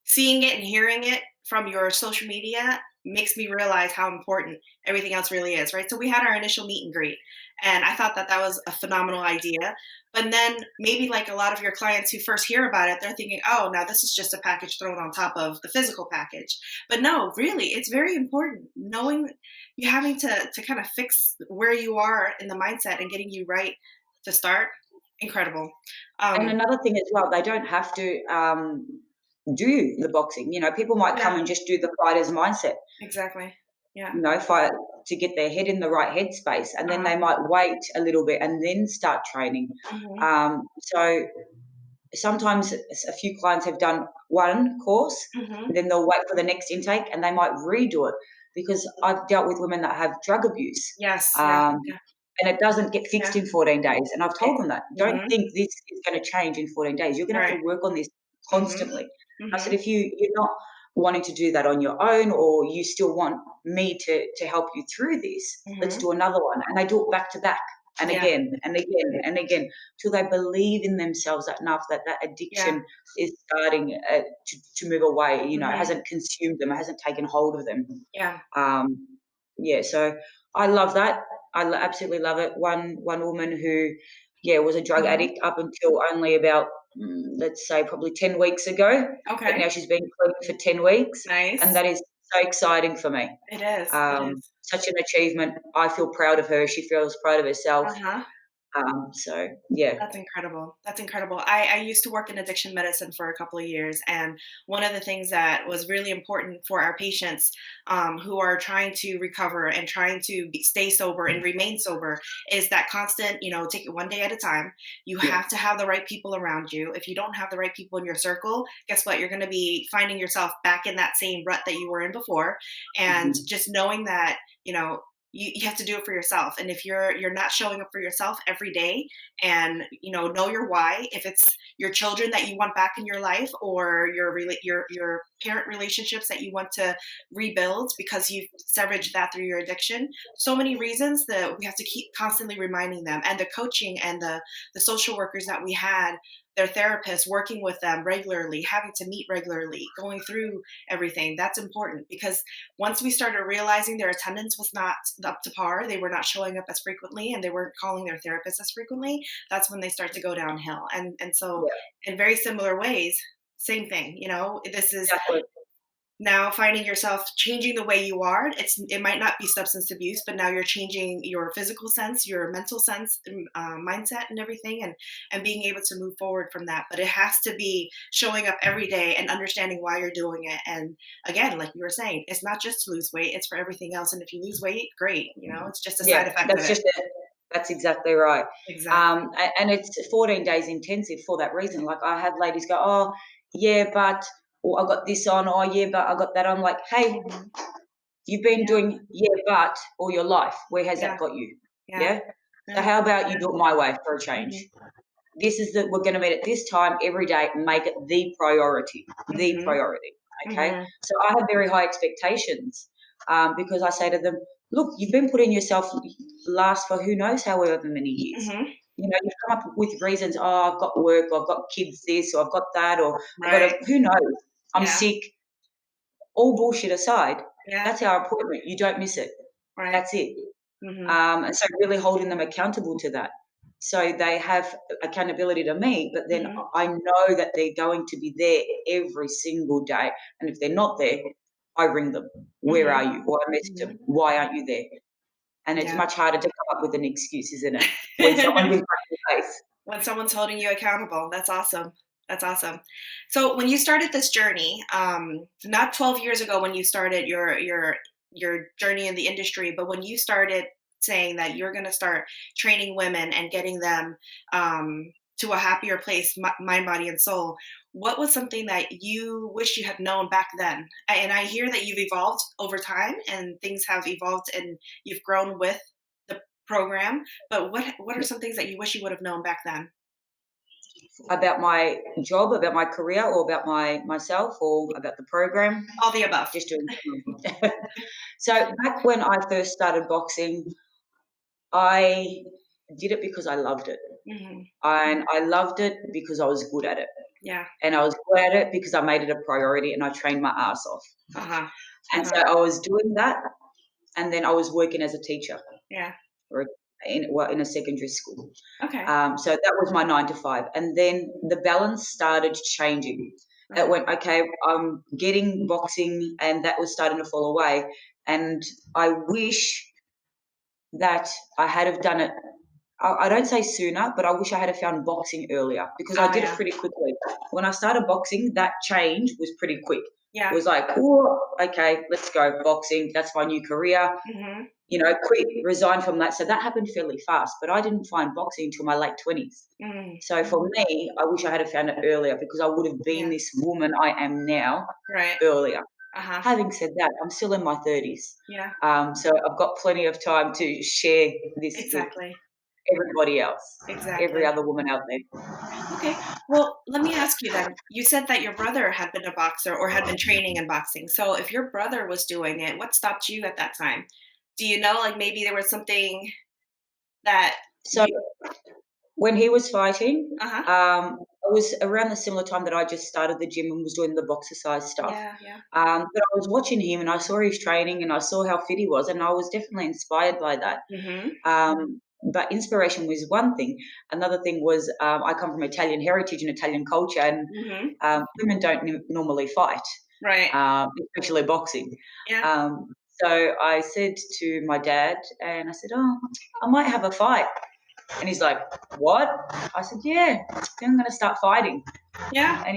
A: seeing it and hearing it from your social media makes me realize how important everything else really is, right? So we had our initial meet and greet, and I thought that that was a phenomenal idea. But then maybe like a lot of your clients who first hear about it, they're thinking, "Oh, now this is just a package thrown on top of the physical package." But no, really, it's very important knowing you having to kind of fix where you are in the mindset and getting you right to start. Incredible.
B: And
A: Um,
B: another thing as well, they don't have to do the boxing. People might come
A: yeah,
B: and just do the fighter's mindset,
A: exactly. Yeah.
B: fight to get their head in the right headspace, and then
A: Uh-huh.
B: they might wait a little bit and then start training.
A: Mhm.
B: So sometimes a few clients have done one course,
A: Mhm.
B: and then they'll wait for the next intake, and they might redo it because I've dealt with women that have drug abuse.
A: Yes, yeah,
B: Um,
A: yeah,
B: and it doesn't get fixed
A: yeah.
B: in 14 days. And I've told them that. Don't
A: Mhm.
B: think this is going to change in 14 days. You're going to have
A: Right.
B: to work on this
A: Mhm.
B: constantly. I said,
A: Mhm.
B: if you're not wanting to do that on your own or you still want me to help you through this, let's
A: Mhm.
B: do another one. And they do it back to back and
A: Yeah,
B: again and again and again till they believe in themselves enough that that
A: yeah.
B: addiction is starting to move away. It
A: Mhm.
B: hasn't consumed them, it hasn't taken hold of them.
A: Yeah.
B: Um, yeah, so I love that. Absolutely love it. One woman who, yeah, was a drug
A: Mhm.
B: addict up until only about, let's say, probably 10 weeks ago. But
A: Okay.
B: now she's been clean for 10 weeks, and
A: Nice.
B: that is so exciting for me.
A: It is, it is.
B: Such an achievement. I feel proud of her. She feels proud of herself.
A: Uh-huh.
B: So yeah.
A: That's incredible. That's incredible. I used to work in addiction medicine for a couple of years, and one of the things that was really important for our patients, who are trying to recover and trying to stay sober and remain sober is that constant, take it one day at a time. You
B: Yeah.
A: have to have the right people around you. If you don't have the right people in your circle, guess what? You're going to be finding yourself back in that same rut that you were in before. And
B: Mhm.
A: just knowing that,
C: you have to do it for yourself. And if you're not showing up for yourself every day, and know your why, if it's your children that you want back in your life, or your parent relationships that you want to rebuild because you've severed that through your addiction, so many reasons that we have to keep constantly reminding them. And the coaching and the social workers that we had, their therapists, working with them regularly, having to meet regularly, going through everything, that's important. Because once we started realizing their attendance was not up to par, they were not showing up as frequently, and they weren't calling their therapist as frequently, that's when they start to go downhill. And so
B: Yeah,
C: in very similar ways, same thing, this is
B: exactly.
C: now finding yourself changing the way you are. It might not be substance abuse, but now you're changing your physical sense, your mental sense, mindset, and everything, and being able to move forward from that. But it has to be showing up every day and understanding why you're doing it. And again, like you were saying, it's not just to lose weight; it's for everything else. And if you lose weight, great. It's just a
B: Yeah,
C: side effect of
B: that's
C: it.
B: just it. That's exactly right.
C: Exactly.
B: And it's 14 days intensive for that reason. Like I have ladies go, oh, yeah, but, or I got this on, oh, yeah, but I got that on. Like, hey,
C: Mhm.
B: you've been
C: Yeah.
B: doing yeah, but all your life. Where has
C: Yeah.
B: that got you?
C: Yeah.
B: Yeah. So
C: Yeah.
B: how about you do it my way for a change?
C: Mhm.
B: This is that we're going to meet at this time every day. Make it the priority. The
C: Mhm.
B: priority. Okay.
C: Mhm.
B: So I have very high expectations because I say to them, look, you've been putting yourself last for who knows however many years.
C: Mhm.
B: You've come up with reasons. Oh, I've got work, or I've got kids, this, or I've got that, or I've got
C: Right.
B: a who knows. I'm
C: Yeah.
B: sick. All bullshit aside,
C: Yeah.
B: that's our appointment. You don't miss it.
C: Right.
B: That's it.
C: Mhm.
B: And so really holding them accountable to that. So they have accountability to me, but then
C: Mhm.
B: I know that they're going to be there every single day. And if they're not there, I ring them. Where are
C: Mhm.
B: you? Or I message them.
C: Mhm.
B: Why aren't you there? And it's
C: Yeah.
B: much harder to come up with an excuse, isn't it? When someone gives back your face.
C: When someone's holding you accountable, that's awesome. That's awesome. So when you started this journey, not 12 years ago when you started your journey in the industry, but when you started saying that you're going to start training women and getting them to a happier place, mind, body, and soul, what was something that you wish you had known back then? And I hear that you've evolved over time, and things have evolved, and you've grown with the program. But what are some things that you wish you would have known back then?
B: About my job, about my career, or about myself, or about the program.
C: All the above.
B: Just doing. So back when I first started boxing, I did it because I loved it.
C: Mhm.
B: And I loved it because I was good at it.
C: Yeah.
B: And I was good at it because I made it a priority and I trained my ass off.
C: Uh-huh.
B: And
C: Uh-huh.
B: so I was doing that, and then I was working as a teacher
C: Yeah.
B: or in a secondary school.
C: Okay.
B: So that was my 9 to 5. And then the balance started changing. It
C: Uh-huh.
B: went, okay, I'm getting boxing, and that was starting to fall away. And I wish that I had have done it. I don't say sooner, but I wish I had have found boxing earlier because I
C: Oh,
B: did it
C: yeah.
B: pretty quickly. When I started boxing, that change was pretty quick. It
C: Yeah.
B: was like, oh, okay, let's go boxing. That's my new career.
C: Mhm.
B: Quit, resign from that. So that happened fairly fast, but I didn't find boxing until my late 20s.
C: Mm.
B: So for
C: Mhm.
B: me, I wish I had have found it earlier because I would have been
C: Yeah.
B: this woman I am now
C: Right.
B: earlier.
C: Uh-huh.
B: Having said that, I'm still in my 30s.
C: Yeah.
B: So I've got plenty of time to share this with
C: Exactly.
B: everybody else, every
C: Exactly.
B: other woman out there.
C: Okay. Well, let me ask you then. You said that your brother had been a boxer or had been training in boxing. So if your brother was doing it, what stopped you at that time? Do you know, like maybe there was something that
B: So
C: you
B: when he was fighting,
C: Uh-huh.
B: it was around the similar time that I just started the gym and was doing the boxercise stuff.
C: Yeah, yeah.
B: But I was watching him and I saw his training and I saw how fit he was, and I was definitely inspired by that.
C: Mhm.
B: But inspiration was one thing. Another thing was I come from Italian heritage and Italian culture, and
C: Mhm.
B: women don't normally fight,
C: Right.
B: especially boxing.
C: Yeah.
B: So I said to my dad, and I said, "Oh, I might have a fight." And he's like, "What?" I said, "Yeah, I'm going to start fighting."
C: Yeah.
B: And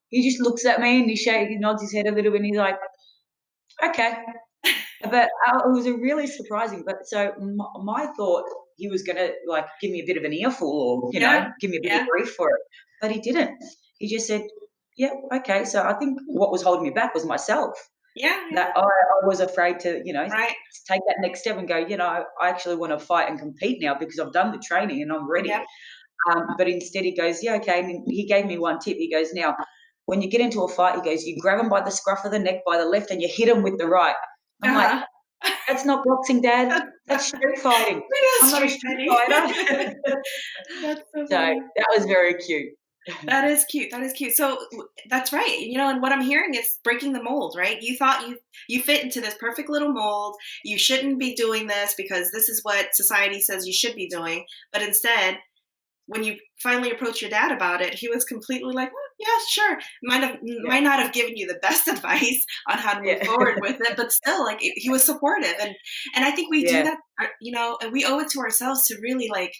B: he just looks at me and he nods his head a little bit, and he's like, "Okay." But it was a really surprising. But so my thought, he was going to like give me a bit of an earful, or
C: Yeah.
B: give me a bit of
C: Yeah.
B: grief for it. But he didn't. He just said, "Yeah, okay." So I think what was holding me back was myself.
C: Yeah, yeah.
B: that I was afraid to,
C: Right.
B: take that next step and go, I actually want to fight and compete now because I've done the training and I'm ready.
C: Yep.
B: But instead he goes, yeah, okay. And he gave me one tip. He goes, now, when you get into a fight, he goes, you grab him by the scruff of the neck by the left and you hit him with the right. I'm like,
C: Uh-huh.
B: that's not boxing, Dad. That's street fighting.
C: It is
B: I'm not a
C: street
B: street
C: fighting.
B: fighter.
C: That's so
B: So
C: funny.
B: that was very cute.
C: That is cute. That is cute. So that's right. And what I'm hearing is breaking the mold, right? You thought you fit into this perfect little mold. You shouldn't be doing this because this is what society says you should be doing. But instead, when you finally approach your dad about it, he was completely like, "Well, yeah, sure." Might not have given you the best advice on how to move
B: Yeah.
C: forward with it, but still, like he was supportive, and I think we do
B: Yeah.
C: that, and we owe it to ourselves to really like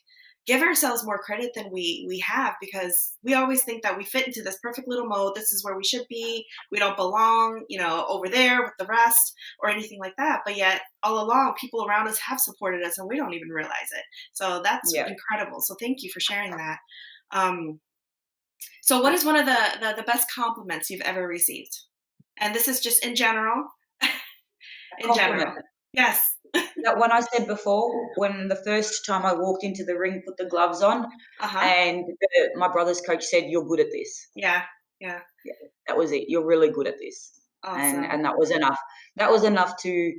C: give ourselves more credit than we have, because we always think that we fit into this perfect little mode. This is where we should be. We don't belong, over there with the rest or anything like that. But yet, all along, people around us have supported us, and we don't even realize it. So that's
B: Yeah.
C: incredible. So thank you for sharing that. Um, so, what is one of the best compliments you've ever received? And this is just in general. In
B: Compliment.
C: general, yes.
B: That one I said before, when the first time I walked into the ring, put the gloves on,
C: Uh huh.
B: and my brother's coach said, "You're good at this."
C: Yeah. Yeah.
B: Yeah, that was it. You're really good at this, and
C: Awesome.
B: and that was enough. That was enough to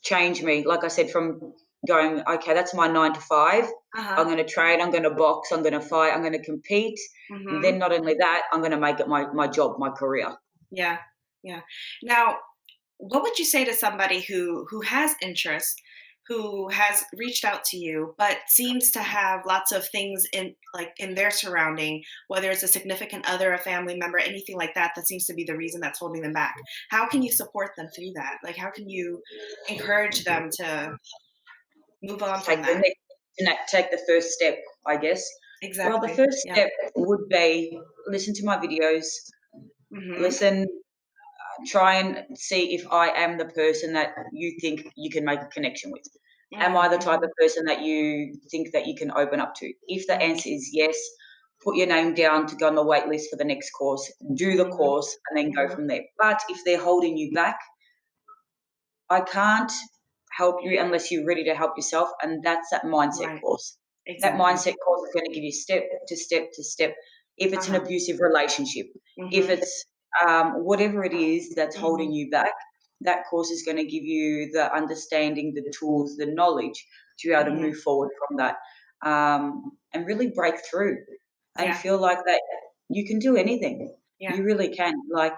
B: change me. Like I said, from going, okay, that's my 9 to 5.
C: Uh
B: I'm
C: huh.
B: going to train. I'm going to box. I'm going to fight. I'm going to compete. And
C: Mhm.
B: then not only that, I'm going to make it my job, my career.
C: Yeah. Yeah. Now, what would you say to somebody who has interest, who has reached out to you, but seems to have lots of things in their surrounding, whether it's a significant other, a family member, anything like that, that seems to be the reason that's holding them back? How can you support them through that? Like, how can you encourage them to move on from
B: Take the
C: that?
B: take the first step, I guess. Well, the
C: Exactly.
B: first
C: Yeah.
B: step would be listen to my videos,
C: Mhm.
B: listen, try and see if I am the person that you think you can make a connection with. Am I the type of
C: Mhm.
B: person that you think that you can open up to? If the
C: Mhm.
B: answer is yes, put your name down to go on the wait list for the next course, do the
C: Mhm.
B: course, and then go
C: Mhm.
B: from there. But if they're holding you back, I can't help you unless you're ready to help yourself. And that's that mindset
C: Right.
B: course. That
C: Exactly.
B: mindset course is going to give you step to step to step. If
C: Uh
B: it's an
C: huh.
B: abusive relationship, if
C: Mhm.
B: it's whatever it is that's holding
C: Mhm.
B: you back, that course is going to give you the understanding, the tools, the knowledge to be able to
C: Mhm.
B: move forward from that, and really break through and
C: Yeah.
B: feel like that you can do anything.
C: Yeah.
B: You really can. Like,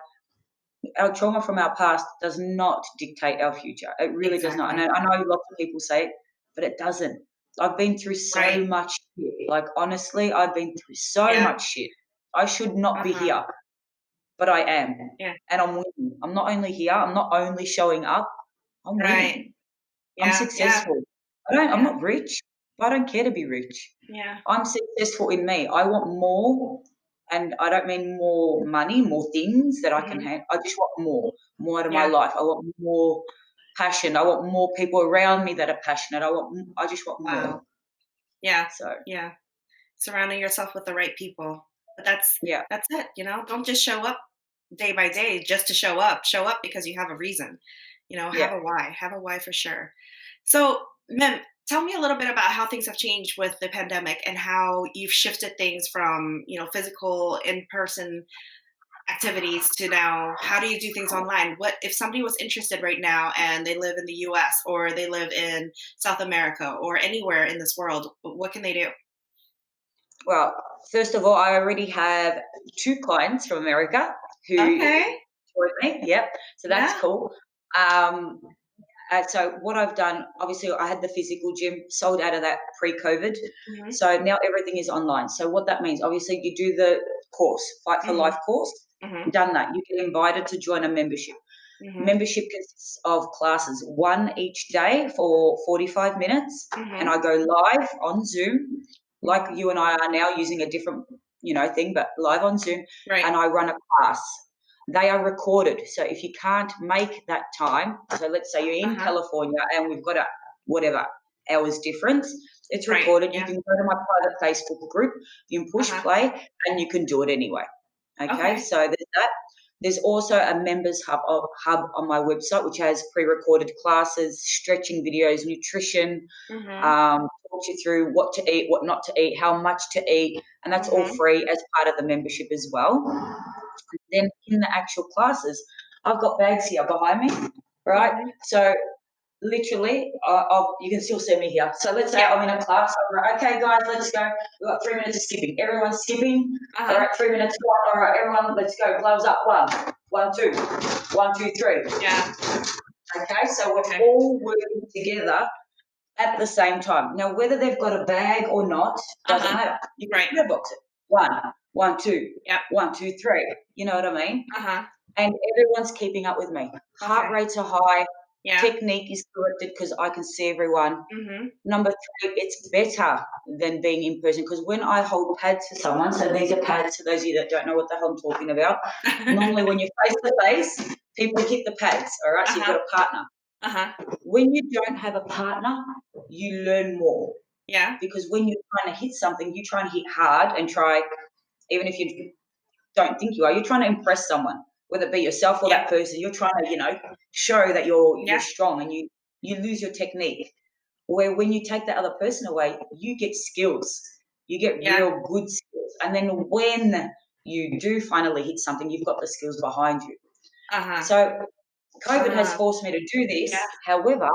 B: our trauma from our past does not dictate our future. It really does not. And
C: Exactly.
B: I know lots of people say it, but it doesn't. I've been through
C: Right.
B: so much shit. Like, honestly, I've been through so
C: Yeah.
B: much shit. I should not be
C: Uh-huh.
B: here, but I am.
C: Yeah.
B: And I'm winning. I'm not only here, I'm not only showing up, I'm
C: Right.
B: winning. I'm
C: Yeah. Yeah.
B: successful. I'm
C: Yeah.
B: not rich, but I don't care to be rich.
C: Yeah.
B: I'm successful in me. I want more, and I don't mean more money, more things that I can
C: Mhm.
B: have. I just want more out of my
C: Yeah.
B: life. I want more passion. I want more people around me that are passionate. I just want more.
C: Wow. Yeah.
B: So
C: Yeah. Surrounding yourself with the right people. But that's
B: yeah,
C: that's it, Don't just show up day by day just to show up. Show up because you have a reason.
B: yeah.
C: Have a why. Have a why for sure. So, Mem, tell me a little bit about how things have changed with the pandemic and how you've shifted things from, physical in-person activities to now how do you do things online? What if somebody was interested right now and they live in the US or they live in South America or anywhere in this world, what can they do?
B: Well, first of all, I already have 2 clients from America who
C: Okay.
B: joined me. Yep. So that's
C: Yeah.
B: cool. Um, so what I've done, obviously, I had the physical gym, sold out of that pre-COVID.
C: Mhm.
B: So now everything is online. So what that means, obviously, you do the course, Fight for
C: Mhm.
B: Life course.
C: Mhm.
B: Done that. You get invited to join a membership.
C: Mhm.
B: Membership consists of classes, one each day for 45 minutes, and
C: Mhm.
B: I go live on Zoom, like
C: Mhm.
B: you and I are now using a different, thing, but live on Zoom,
C: Right.
B: and I run a class. They are recorded, so if you can't make that time, so let's say you're in
C: Uh-huh.
B: California and we've got a whatever hours difference, it's
C: Right.
B: recorded. You
C: Yeah.
B: can go to my private Facebook group, you can push
C: Uh-huh.
B: play, and you can do it anyway. Okay,
C: Okay.
B: so there's that. There's also a members hub on my website, which has pre-recorded classes, stretching videos, nutrition,
C: Mhm.
B: talks you through what to eat, what not to eat, how much to eat, and that's all
C: Mhm.
B: free as part of the membership as well. Then in the actual classes, I've got bags here behind me, right?
C: Mhm.
B: So literally, you can still see me here. So let's say
C: Yeah.
B: I'm in a class. I'm like, okay, guys, let's go. We've got 3 minutes of skipping. Everyone's skipping. All
C: Uh-huh.
B: right, 3 minutes. All right, everyone, let's go. Gloves up. 1, 2, 1, 2, 3.
C: Yeah.
B: Okay, so we're
C: Okay.
B: all working together at the same time. Now, whether they've got a bag or not doesn't
C: Uh-huh.
B: matter. You can
C: Right.
B: shadow box it. 1, 2,
C: Yep.
B: 1, 2, 3. You know what I mean?
C: Uh-huh.
B: And everyone's keeping up with me. Heart
C: Okay.
B: rates are high.
C: Yeah.
B: Technique is corrected because I can see everyone.
C: Mhm.
B: Number 3, it's better than being in person because when I hold pads for someone, so these are pads for those of you that don't know what the hell I'm talking about. Normally, when you're face to face, people hit the pads, all right? So you've
C: Uh-huh.
B: got a partner.
C: Uh-huh.
B: When you don't have a partner, you learn more
C: Yeah.
B: because when you're trying to hit something, you try and hit hard and try, even if you don't think you are, you're trying to impress someone, whether it be yourself or
C: Yeah.
B: that person. You're trying to, show that you're
C: Yeah.
B: strong and you lose your technique. Where when you take that other person away, you get skills. You get
C: Yeah.
B: real good skills. And then when you do finally hit something, you've got the skills behind you.
C: Uh-huh.
B: So COVID has
C: Uh,
B: forced me to do this.
C: yeah.
B: However,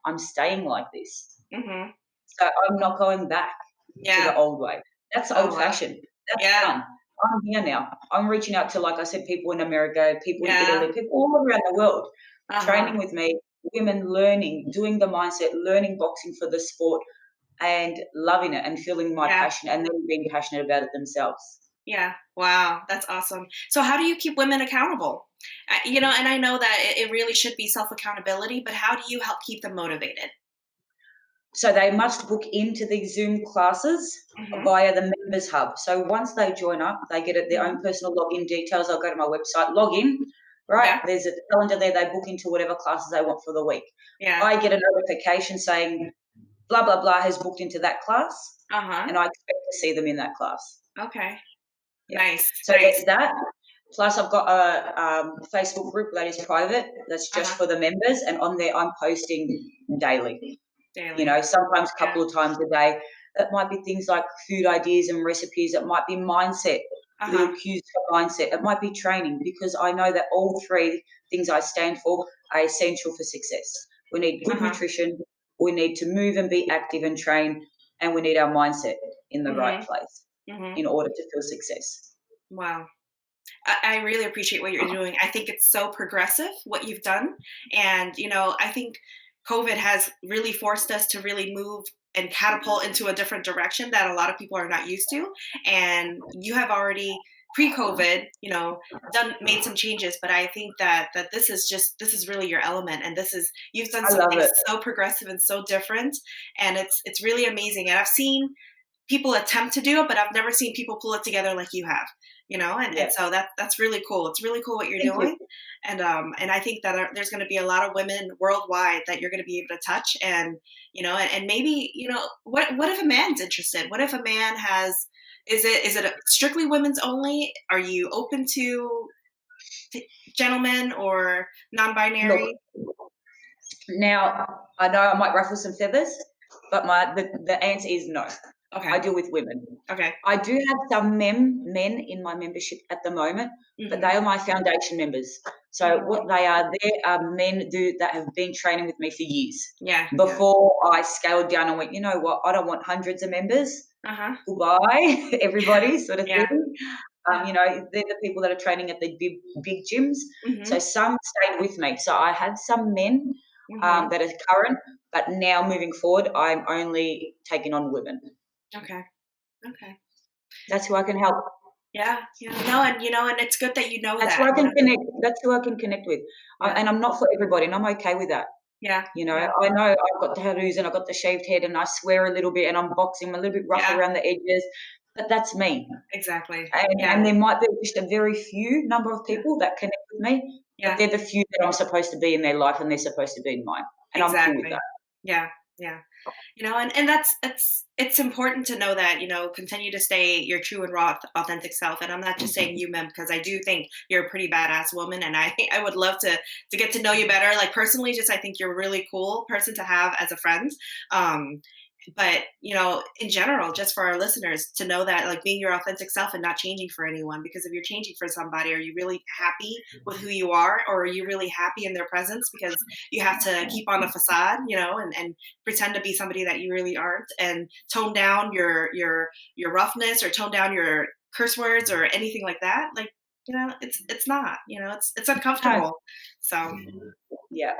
B: I'm staying like this.
C: Mhm.
B: So I'm not going back to the
C: Yeah.
B: old way. That's
C: Oh, wow.
B: old-fashioned. That's
C: Yeah.
B: done. I'm here now. I'm reaching out to, like I said, people in America, people in
C: Yeah.
B: Italy, people all around the world,
C: Uh-huh.
B: training with me, women learning, doing the mindset, learning boxing for the sport, and loving it and feeling my
C: Yeah.
B: passion and then being passionate about it themselves.
C: Yeah. Wow. That's awesome. So how do you keep women accountable? And I know that it really should be self-accountability, but how do you help keep them motivated?
B: So they must book into the Zoom classes
C: Mhm.
B: via the members hub. So once they join up, they get their
C: Mhm.
B: own personal login details. I'll go to my website, log in, right?
C: Yeah.
B: There's a calendar there. They book into whatever classes they want for the week.
C: Yeah.
B: I get a notification saying blah, blah, blah has booked into that class,
C: Uh-huh.
B: and I expect to see them in that class.
C: Okay.
B: Yeah.
C: Nice.
B: So
C: Nice.
B: there's that. Plus, I've got a Facebook group that is private. That's just
C: Uh-huh.
B: for the members, and on there I'm posting daily.
C: Daily.
B: Sometimes a
C: Yeah.
B: couple of times a day. It might be things like food ideas and recipes. It might be mindset, little
C: Uh-huh.
B: cues for mindset. It might be training because I know that all 3 things I stand for are essential for success. We need good
C: Uh-huh.
B: nutrition, we need to move and be active and train, and we need our mindset in the right
C: Mhm.
B: place
C: Mhm.
B: in order to feel success.
C: Wow. I really appreciate what you're doing. I think it's so progressive what you've done. And, I think COVID has really forced us to really move and catapult into a different direction that a lot of people are not used to. And you have already pre-COVID, made some changes, but I think that this is really your element. And you've done
B: I love
C: something
B: it.
C: so progressive and so different. And it's really amazing. And I've seen people attempt to do it, but I've never seen people pull it together like you have, and
B: Yeah.
C: so that's really cool. It's really cool what you're
B: Thank you.
C: doing. And I think that there's going to be a lot of women worldwide that you're going to be able to touch. And, and maybe, what if a man's interested? What if a man is it strictly women's only? Are you open to gentlemen or
B: Look,
C: non-binary?
B: now I know I might ruffle some feathers, but the answer is no. I
C: Okay.
B: deal with women.
C: Okay.
B: I do have some men in my membership at the moment, but they
C: Hmm.
B: are my foundation members. So what they are men that have been training with me for years.
C: Yeah. Yeah.
B: Before I scaled down and went, you know what, I don't want hundreds of members.
C: Uh-huh.
B: Goodbye, everybody, sort of
C: Yeah.
B: thing.
C: Yeah.
B: They're the people that are training at the big gyms. So
C: Hmm.
B: some stayed with me. So I have some men
C: Hmm.
B: that are current, but now moving forward, I'm only taking on women.
C: Okay. Okay.
B: That's who I can help.
C: Yeah, yeah. No, and it's good that you know
B: That's who
C: that,
B: I can connect. That's who I can connect with.
C: Yeah.
B: And I'm not for everybody, and I'm okay with that.
C: Yeah. Yeah.
B: I know I've got tattoos and I've got the shaved head and I swear a little bit and I'm boxing, I'm a little bit rough
C: Yeah.
B: around the edges, but that's me.
C: Exactly.
B: And,
C: Yeah.
B: and there might be just a very few number of people that connect with me, but
C: Yeah.
B: they're the few that I'm supposed to be in their life and they're supposed to be in mine. And I'm cool with
C: Exactly.
B: that.
C: Yeah. Yeah. And it's important to know that, continue to stay your true and raw authentic self. And I'm not just saying you, Mem, because I do think you're a pretty badass woman, and I I would love to get to know you better. Like, personally, just I think you're a really cool person to have as a friend. Um, but in general, just for our listeners to know that, like, being your authentic self and not changing for anyone, because if you're changing for somebody, are you really happy with who you are, or are you really happy in their presence because you have to keep on a facade, and pretend to be somebody that you really aren't, and tone down your roughness, or tone down your curse words or anything like that. Like, it's not, it's
B: No,
C: uncomfortable. So
B: yeah.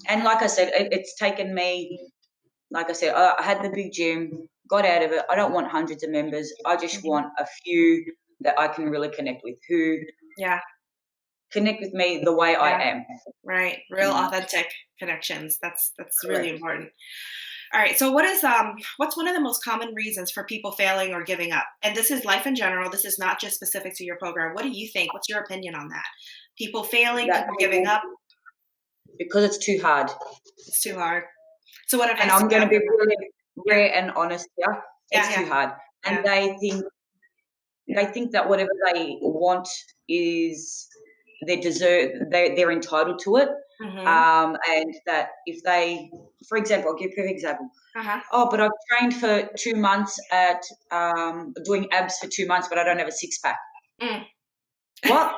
B: And like I said, it's taken me, like I said, I had the big gym, got out of it. I don't want hundreds of members. I just
C: mhm,
B: want a few that I can really connect with, who
C: yeah,
B: connect with me the way I
C: yeah,
B: am.
C: right. Real authentic connections. That's really
B: Correct.
C: important. All right. So what's one of the most common reasons for people failing or giving up? And this is life in general. This is not just specific to your program. What do you think? What's your opinion on that? People failing,
B: That
C: people giving
B: people,
C: up.
B: because it's too hard.
C: It's too hard. So what
B: And
C: advice do
B: I'm
C: you
B: going to
C: have
B: be
C: for them?
B: really
C: Yeah.
B: rare and honest here.
C: Yeah.
B: It's
C: Yeah.
B: too hard. And
C: Yeah.
B: they think that whatever they want is they deserve, they're entitled to it.
C: Mhm.
B: And that if they, for example, I'll give you an example.
C: Uh-huh.
B: Oh, but I've trained for 2 months at doing abs for 2 months, but I don't have a six pack.
C: Mm.
B: What?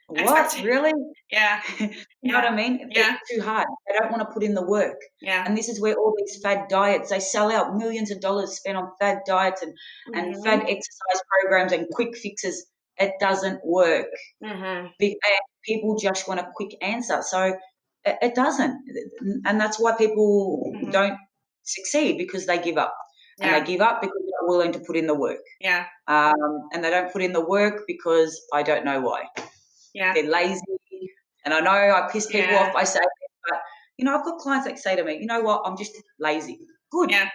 B: What?
C: Expectation.
B: Really?
C: Yeah.
B: You know what
C: Yeah.
B: I mean? It's
C: Yeah.
B: too hard. They don't want to put in the work.
C: Yeah.
B: And this is where all these fad diets, they sell out millions of dollars spent on fad diets and fad
C: Mhm.
B: exercise programs and quick fixes. It doesn't work.
C: Mhm.
B: And people just want a quick answer. So it doesn't. And that's why people
C: Mhm.
B: don't succeed, because they give up. And they
C: Yeah.
B: give up because they're not willing to put in the work.
C: Yeah.
B: And they don't put in the work because I don't know why.
C: Yeah.
B: They're lazy. And I know I piss people
C: Yeah.
B: off by saying this, but I've got clients that say to me, you know what, I'm just lazy. Good.
C: Yeah.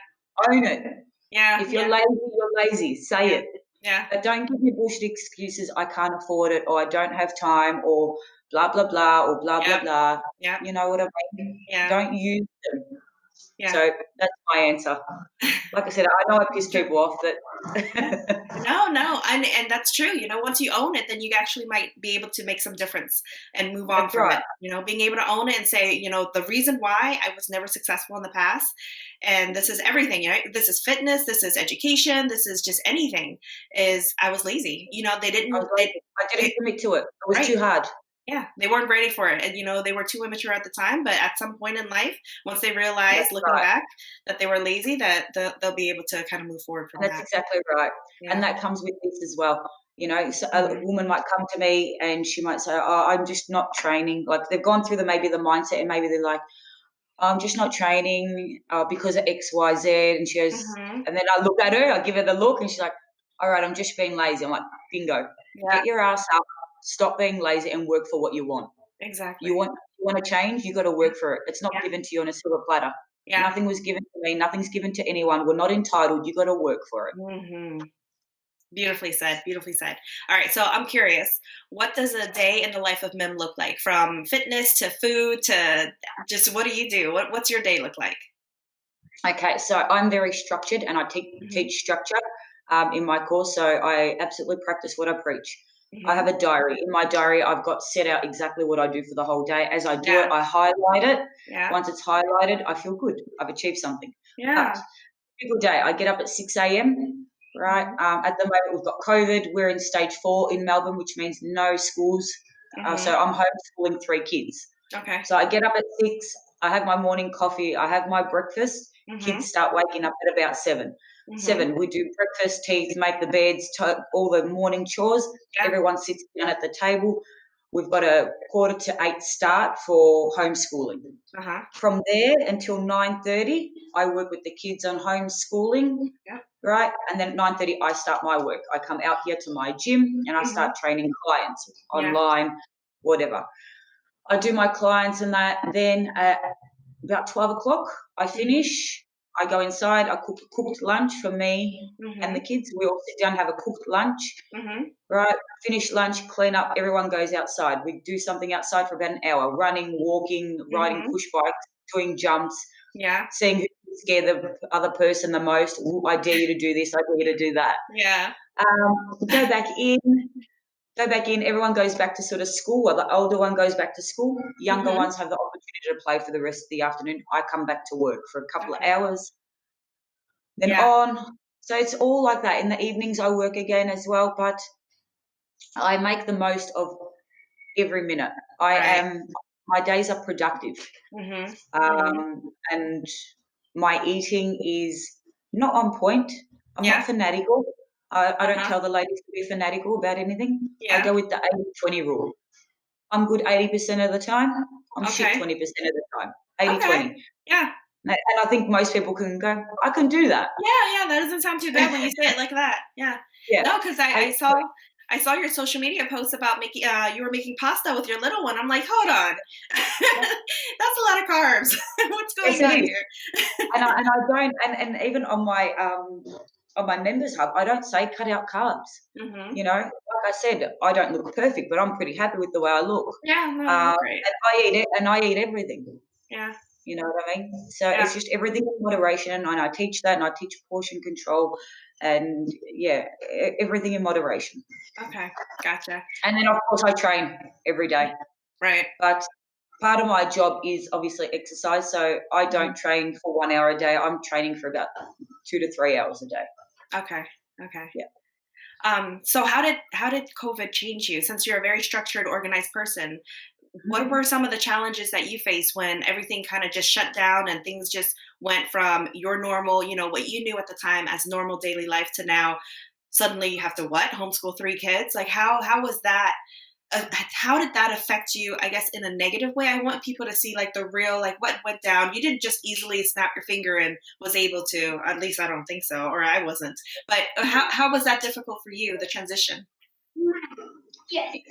B: Own it.
C: Yeah.
B: If you're
C: Yeah.
B: lazy, you're lazy. Say
C: Yeah.
B: it.
C: Yeah.
B: But don't give me bullshit excuses. I can't afford it, or I don't have time, or blah blah blah, or blah blah
C: Yep.
B: blah.
C: Yep.
B: You know what I mean?
C: Yeah.
B: Don't use them.
C: Yeah.
B: So that's my answer. Like I said, I know I piss people off, but
C: No, no, and that's true. Once you own it, then you actually might be able to make some difference and move on
B: that's
C: from
B: right.
C: it. Being able to own it and say, the reason why I was never successful in the past, and this is everything, right? This is fitness, this is education, this is just anything. Is I was lazy. They
B: I was
C: didn't.
B: lazy. I didn't
C: They
B: commit to it. It was
C: right.
B: too hard.
C: Yeah, they weren't ready for it, and they were too immature at the time. But at some point in life, once they realize,
B: That's
C: looking
B: right.
C: back, that they were lazy, that they'll be able to kind of move forward from
B: And that's
C: that.
B: exactly right.
C: Yeah.
B: And that comes with this as well. So a
C: Hmm.
B: woman might come to me and she might say, "Oh, I'm just not training." Like they've gone through maybe the mindset, and maybe they're like, "I'm just not training because of X, Y, Z." And she goes,
C: Hmm.
B: and then I look at her, I give her the look, and she's like, "All right, I'm just being lazy." I'm like, "Bingo,
C: Yeah.
B: get your ass up, stop being lazy, and work for what you want.
C: Exactly.
B: You want to change, you got to
C: Yeah.
B: work for it. It's not
C: Yeah.
B: given to you on a silver platter.
C: Yeah.
B: Nothing was given to me. Nothing's given to anyone. We're not entitled. You got to work for it."
C: Hmm. Beautifully said. Beautifully said. All right. So I'm curious, what does a day in the life of Mim look like? From fitness to food to just what do you do? What's your day look like?
B: Okay, so I'm very structured, and I
C: Hmm.
B: teach structure in my course. So I absolutely practice what I preach. I
C: Hmm.
B: have a diary. In my diary, I've got set out exactly what I do for the whole day. As I do it,
C: Yeah.
B: I highlight it.
C: Yeah.
B: Once it's highlighted, I feel good. I've achieved something. But
C: Yeah.
B: typical day, I get up at 6 a.m., right?
C: Hmm.
B: At the moment, we've got COVID. We're in stage 4 in Melbourne, which means no schools.
C: Hmm.
B: So I'm homeschooling 3 kids.
C: Okay.
B: So I get up at 6, I have my morning coffee, I have my breakfast.
C: Hmm.
B: Kids start waking up at about 7.
C: Hmm.
B: 7, we do breakfast, teas, make the beds, all the morning chores.
C: Yeah.
B: Everyone sits down at the table. We've got a 7:45 start for homeschooling.
C: Uh-huh.
B: From there until 9:30, I work with the kids on homeschooling,
C: Yeah.
B: right? And then at 9:30, I start my work. I come out here to my gym and I
C: Hmm.
B: start training clients
C: Yeah.
B: online, whatever. I do my clients and that. Then at about 12 o'clock, I
C: Hmm.
B: finish. I go inside. I cook a cooked lunch for me and the
C: Hmm.
B: kids. We all sit down, have a cooked lunch,
C: Hmm.
B: right? Finish lunch, clean up. Everyone goes outside. We do something outside for about an hour, running, walking, riding
C: Hmm.
B: push bikes, doing jumps,
C: Yeah.
B: seeing who can scare the other person the most. Ooh, I dare you to do this. I dare you to do that.
C: Yeah.
B: Go back in. Everyone goes back to sort of school. Or the older one goes back to school. Younger
C: Mhm.
B: ones have the opportunity to play for the rest of the afternoon. I come back to work for a couple of
C: Okay.
B: hours, then
C: Yeah.
B: on. So it's all like that. In the evenings, I work again as well, but I make the most of every minute.
C: Right.
B: My days are productive.
C: Mhm. Mhm.
B: And my eating is not on point. I'm not
C: Yeah.
B: fanatical. I don't
C: Uh-huh.
B: tell the ladies to be fanatical about anything. I
C: Yeah.
B: go with the 80-20 rule. I'm good 80% of the time. I'm shit
C: Okay.
B: 20% of the time.
C: Okay.
B: 80-20.
C: Yeah.
B: And I think most people can go, I can do that.
C: Yeah, that doesn't sound too bad when you say it like that. Yeah.
B: Yeah.
C: No, 'cause I
B: 80,
C: I saw I saw your social media posts about making you were making pasta with your little one. I'm like, "Hold on. That's a lot of carbs. What's
B: yes,
C: going
B: it
C: on
B: is.
C: here?"
B: And I don't, and even on my members hub, I don't say cut out carbs.
C: Mhm.
B: You know, like I said, I don't look perfect, but I'm pretty happy with the way I look.
C: Yeah, no, you look great.
B: And I eat it, and I eat everything.
C: Yeah.
B: You know what I mean? So
C: Yeah.
B: it's just everything in moderation, and I teach that, and I teach portion control, and yeah, everything in moderation.
C: Okay. Gotcha.
B: And then of course I train every day,
C: Right.
B: but part of my job is obviously exercise. So I
C: Mhm.
B: don't train for 1 hour a day. I'm training for about 2 to 3 hours a day.
C: Okay. Okay.
B: Yeah.
C: So how did COVID change you? Since you're a very structured, organized person, what were some of the challenges that you faced when everything kind of just shut down and things just went from your normal, what you knew at the time as normal daily life to now suddenly you have to what? Homeschool 3 kids? Like how was that how did that affect you, I guess, in a negative way? I want people to see like the real, like what went down. You didn't just easily snap your finger and was able to, at least I don't think so, or I wasn't. But how was that difficult for you, the transition?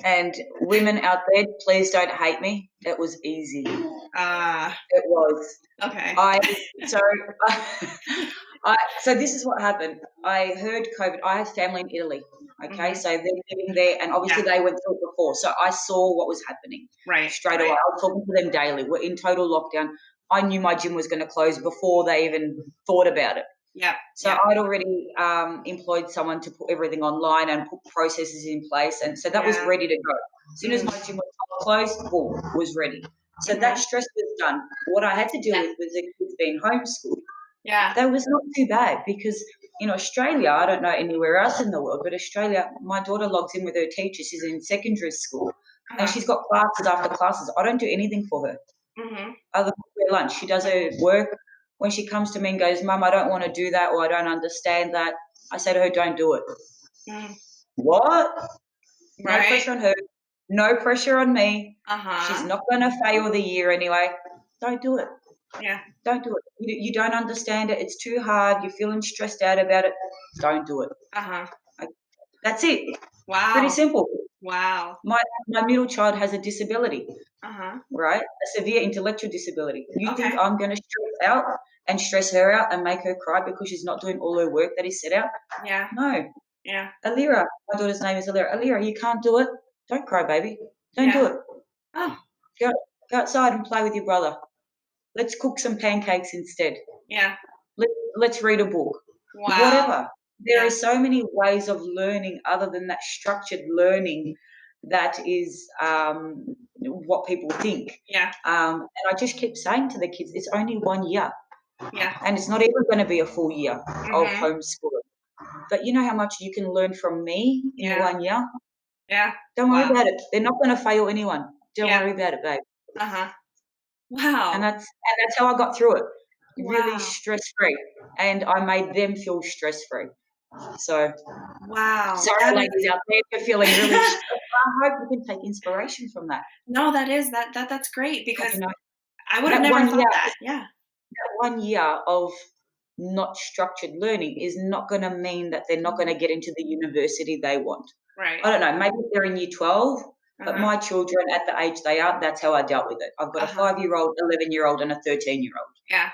B: And women out there, please don't hate me. It was easy.
C: Ah,
B: It was.
C: okay.
B: I so so this is what happened. I heard COVID. I have family in Italy. Okay,
C: Hmm.
B: so they're living there, and obviously
C: Yeah,
B: they went through it before. So I saw what was happening
C: right,
B: straight away.
C: right.
B: I was talking to them daily. We're in total lockdown. I knew my gym was going to close before they even thought about it.
C: Yep,
B: So
C: yep,
B: I'd already employed someone to put everything online and put processes in place, and so that was
C: yeah.
B: ready to go. As soon as
C: Mm,
B: my gym was closed, boom, was ready. So that
C: hmm.
B: stress was done. What I had to deal
C: Yeah,
B: with was the kids being homeschooled.
C: yeah,
B: That was not too bad because in Australia, I don't know anywhere else in the world, but Australia, my daughter logs in with her teacher. She's in secondary school, and
C: uh-huh.
B: she's got classes after classes. I don't do anything for her
C: Hmm.
B: other than her lunch. She does her work. When she comes to me and goes, Mum, I don't want to do that or I don't understand that, I say to her, don't do it.
C: Mm,
B: What? No
C: right.
B: pressure on her. No pressure on me. She's
C: Uh-huh.
B: not going to fail the year anyway. Don't do it.
C: Yeah.
B: Don't do it. You don't understand it. It's too hard. You're feeling stressed out about it. Don't do it.
C: Uh-huh.
B: That's it. Pretty
C: Wow.
B: simple.
C: Wow.
B: My middle child has a disability,
C: Uh-huh.
B: right? A severe intellectual disability. You think
C: Okay.
B: I'm going to stress out and stress her out and make her cry because she's not doing all her work that is set out?
C: Yeah.
B: No.
C: Yeah.
B: Alira, my daughter's name is Alira. Alira, you can't do it. Don't cry, baby. Don't do
C: Yeah.
B: it.
C: Oh,
B: Go, go outside and play with your brother. Let's cook some pancakes instead.
C: yeah.
B: Let's read a book.
C: Wow.
B: Whatever. There are
C: Yeah.
B: so many ways of learning other than that structured learning that is what people think.
C: Yeah.
B: And I just keep saying to the kids, it's only 1 year,
C: Yeah.
B: and it's not even going to be a full year of
C: Mhm.
B: homeschooling. But you know how much you can learn from me in the
C: Yeah.
B: 1 year?
C: Yeah.
B: Don't worry
C: Wow.
B: about it. They're not going to fail anyone. Don't
C: Yeah.
B: worry about it, babe.
C: Uh-huh.
B: And
C: Wow.
B: that's how I got through it. Really
C: Wow.
B: stress free, and I made them feel stress free. So
C: Wow.
B: sorry,
C: That
B: ladies out there, if you're feeling really
C: is
B: stressed. I hope you can take inspiration from that.
C: No, that is that's great because
B: You know,
C: I would have
B: that
C: never
B: one
C: thought
B: year,
C: that. Yeah.
B: that 1 year of not structured learning is not going to mean that they're not going to
C: Mhm.
B: get into the university they want.
C: Right.
B: I don't know, maybe they're in year 12, but
C: Uh-huh.
B: my children at the age they are, that's how I dealt with it. I've got a
C: Uh-huh.
B: 5-year-old, 11-year-old, and a 13-year-old.
C: Yeah.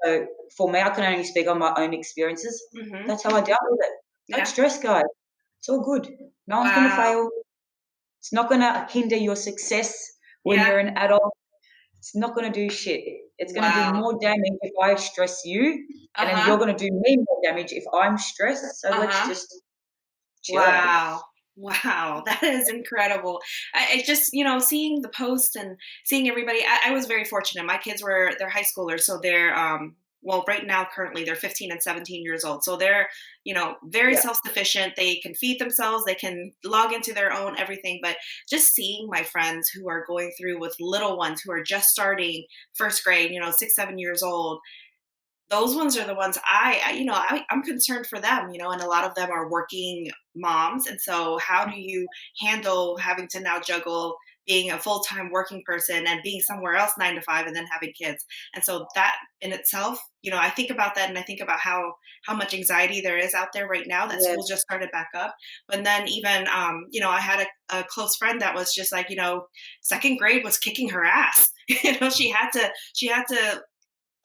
B: So for me, I can only speak on my own experiences.
C: Mhm.
B: That's how I dealt with it. Don't
C: Yeah.
B: stress, guys. It's all good. No one's going to
C: Wow.
B: fail. It's not going to hinder your success when
C: Yeah.
B: you're an adult. It's not going to do shit. It's going to do
C: Wow.
B: more damage if I stress you, and then you're
C: Uh-huh.
B: going to do me more damage if I'm stressed. So let's
C: Uh-huh.
B: just chill.
C: Wow. Wow. That is incredible. I just, seeing the post and seeing everybody, I was very fortunate. My kids they're high schoolers. So they're, well, right now, currently, they're 15 and 17 years old. So they're, very
B: Yeah.
C: self sufficient. They can feed themselves, they can log into their own everything. But just seeing my friends who are going through with little ones who are just starting first grade, 6, 7 years old, those ones are the ones I'm concerned for them, and a lot of them are working moms. And so how do you handle having to now juggle being a full-time working person and being somewhere else 9 to 5 and then having kids? And so that in itself, I think about that, and I think about how much anxiety there is out there right now that
B: Yeah.
C: school just started back up. But then even, I had a close friend that was just like, second grade was kicking her ass. She had to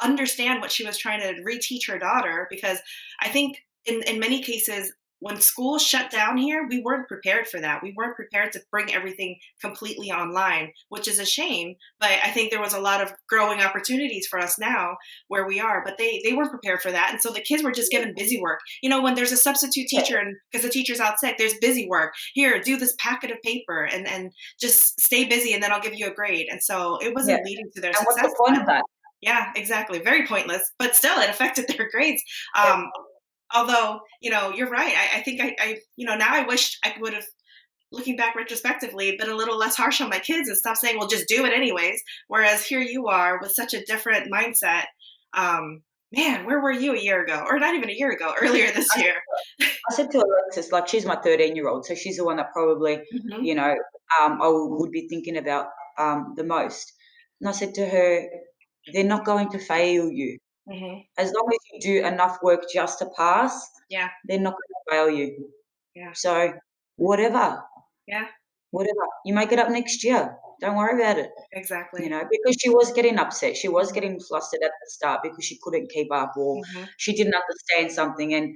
C: understand what she was trying to reteach her daughter, because I think in many cases when school shut down here, we weren't prepared for that. We weren't prepared to bring everything completely online, which is a shame. But I think there was a lot of growing opportunities for us now where we are. But they weren't prepared for that, and so the kids were just given busy work. When there's a substitute
B: Yeah.
C: teacher and because the teacher's out sick, there's busy work. Here, do this packet of paper and just stay busy, and then I'll give you a grade. And so it
B: Yeah.
C: wasn't leading to their
B: And what's
C: success.
B: the point of that?
C: Yeah, exactly. Very pointless, but still, it affected their grades.
B: Yeah.
C: Although, you're right. I think now I wish I would have, looking back retrospectively, been a little less harsh on my kids and stop saying, well, just do it anyways. Whereas here you are with such a different mindset. Man, where were you a year ago? Or not even a year ago, earlier this year.
B: I said to Alexis, like, she's my 13-year-old, so she's the one that probably,
C: Hmm.
B: I would be thinking about the most. And I said to her, they're not going to fail you.
C: Hmm.
B: As long as you do enough work just to pass,
C: Yeah,
B: they're not going to fail you.
C: yeah,
B: So whatever,
C: yeah,
B: whatever. You make it up next year. Don't worry about it.
C: exactly.
B: Because she was getting upset. She was
C: Hmm.
B: getting flustered at the start because she couldn't keep up, or
C: Hmm.
B: she didn't understand something. And,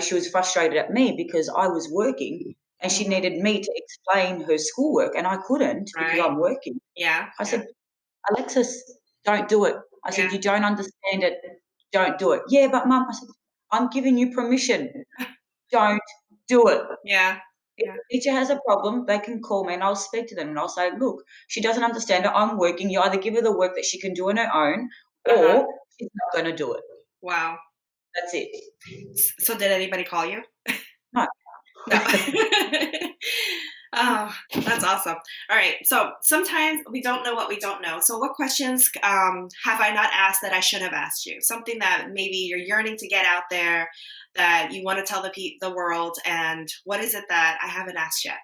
B: she was frustrated at me because I was working and she
C: Hmm.
B: needed me to explain her schoolwork and I couldn't because
C: Right.
B: I'm working.
C: Yeah,
B: I
C: yeah,
B: said, Alexis, don't do it. I said,
C: yeah,
B: you don't understand it. Don't do it. Yeah, but mum, I said, I'm giving you permission. Don't do it.
C: yeah,
B: If
C: yeah.
B: the teacher has a problem, they can call me and I'll speak to them and I'll say, look, she doesn't understand it. I'm working. You either give her the work that she can do on her own
C: Uh-huh.
B: or she's not going to do it.
C: Wow.
B: That's it.
C: So did anybody call you?
B: No.
C: No. Oh, that's awesome. All right. So sometimes we don't know what we don't know. So what questions have I not asked that I should have asked you? Something that maybe you're yearning to get out there, that you want to tell the world, and what is it that I haven't asked yet?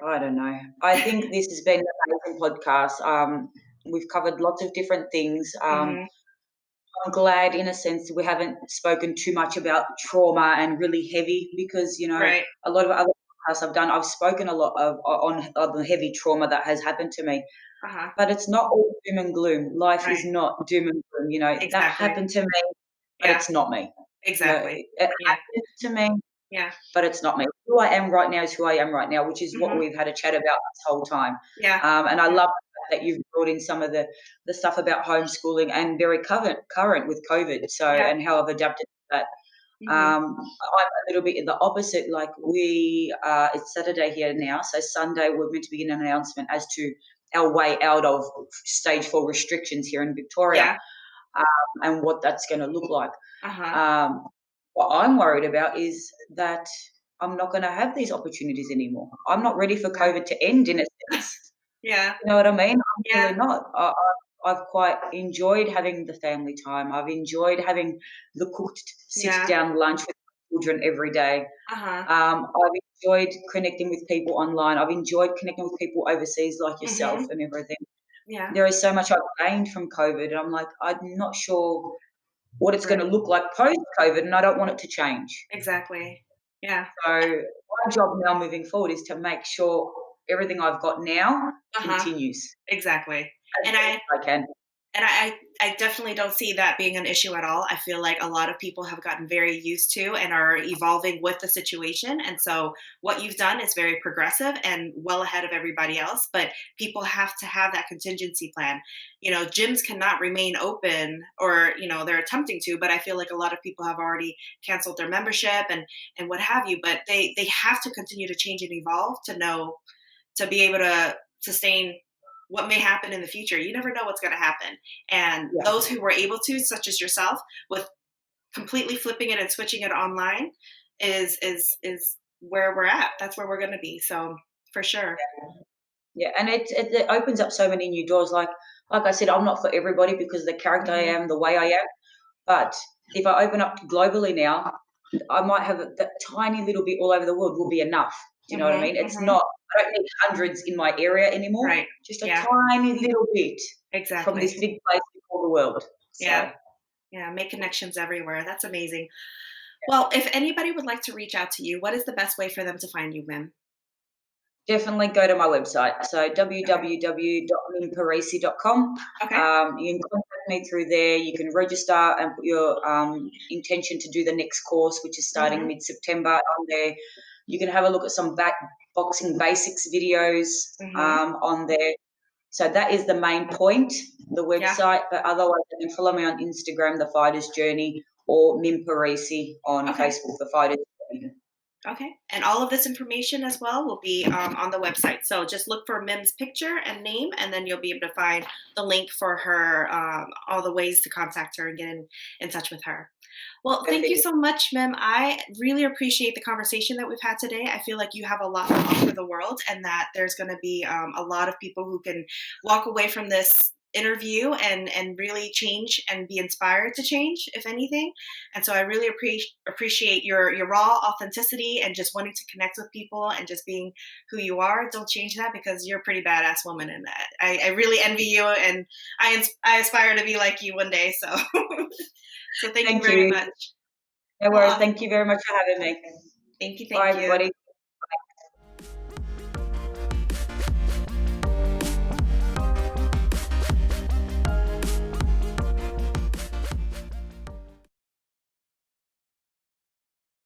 B: I don't know. I think this has been an amazing podcast. We've covered lots of different things.
C: Hmm.
B: I'm glad, in a sense, we haven't spoken too much about trauma and really heavy because,
C: Right.
B: a lot of other podcasts I've done, I've spoken a lot on the heavy trauma that has happened to me.
C: Uh-huh.
B: But it's not all doom and gloom. Life
C: Right.
B: is not doom and gloom. That
C: Exactly.
B: happened to me, but
C: Yeah.
B: it's not me.
C: Exactly.
B: It
C: Yeah.
B: happened to me,
C: Yeah.
B: but it's not me. Who I am right now is who I am right now, which is what
C: Hmm.
B: we've had a chat about this whole time.
C: Yeah.
B: And I love that you've brought in some of the stuff about homeschooling and very current with COVID. So,
C: Yeah.
B: and how I've adapted to that.
C: Hmm.
B: I'm a little bit in the opposite. Like it's Saturday here now, so Sunday we're meant to begin an announcement as to our way out of stage 4 restrictions here in Victoria,
C: Yeah.
B: and what that's going to look like.
C: Uh-huh.
B: Um, what I'm worried about is that I'm not going to have these opportunities anymore. I'm not ready for
C: Yeah.
B: COVID to end, in a sense.
C: Yeah.
B: You know what I mean? I'm
C: Yeah.
B: really not. I've quite enjoyed having the family time. I've enjoyed having the cooked sit
C: Yeah.
B: down lunch with my children every day.
C: Uh-huh.
B: I've enjoyed connecting with people online. I've enjoyed connecting with people overseas like yourself
C: Hmm.
B: and everything.
C: Yeah.
B: There is so much I've gained from COVID, and I'm like, I'm not sure what it's going to
C: Right.
B: look like post COVID, and I don't want it to change.
C: Exactly. Yeah.
B: So my job now moving forward is to make sure everything I've got now
C: Uh-huh.
B: continues
C: Exactly.
B: as
C: And
B: best I can.
C: And I definitely don't see that being an issue at all. I feel like a lot of people have gotten very used to and are evolving with the situation. And so what you've done is very progressive and well ahead of everybody else. But people have to have that contingency plan. You know, gyms cannot remain open, or, you know, they're attempting to, but I feel like a lot of people have already canceled their membership and what have you. But they have to continue to change and evolve to know, to be able to sustain what may happen in the future. You never know what's going to happen. And
B: Yeah.
C: those who were able to, such as yourself, with completely flipping it and switching it online, is where we're at. That's where we're going to be. So for sure.
B: Yeah, and it opens up so many new doors. Like I said, I'm not for everybody because of the character I am, the way I am. But if I open up globally now, I might have that tiny little bit all over the world will be enough. Do you know what I mean? It's not. I don't need hundreds in my area anymore.
C: Right.
B: Just a
C: Yeah.
B: tiny little bit from
C: Exactly.
B: this big place we call the world. So
C: Yeah. Yeah. Make connections everywhere. That's amazing. Well, if anybody would like to reach out to you, what is the best way for them to find you, Mim?
B: definitely go to my website. So www.mimparisi.com.
C: Okay.
B: You can contact me through there. You can register and put your intention to do the next course, which is starting mid-September on there. You can have a look at some boxing basics videos on there. So that is the main point, the
C: Yeah.
B: website. But otherwise, you can follow me on Instagram, The Fighter's Journey, or Mim Parisi on
C: Okay.
B: Facebook, The Fighter's Journey.
C: Okay. And all of this information as well will be on the website. So just look for Mim's picture and name, and then you'll be able to find the link for her, all the ways to contact her and get in touch with her. Well, thank you so much, Mim. I really appreciate the conversation that we've had today. I feel like you have a lot to offer the world, and that there's going to be a lot of people who can walk away from this interview and really change and be inspired to change, if anything. And so I really appreciate your raw authenticity and just wanting to connect with people and just being who you are. Don't change that, because you're a pretty badass woman in that. I really envy you, and I aspire to be like you one day. So so thank you very much.
B: No worries. Thank you very much for having me.
C: Thank you.
B: Bye, everybody.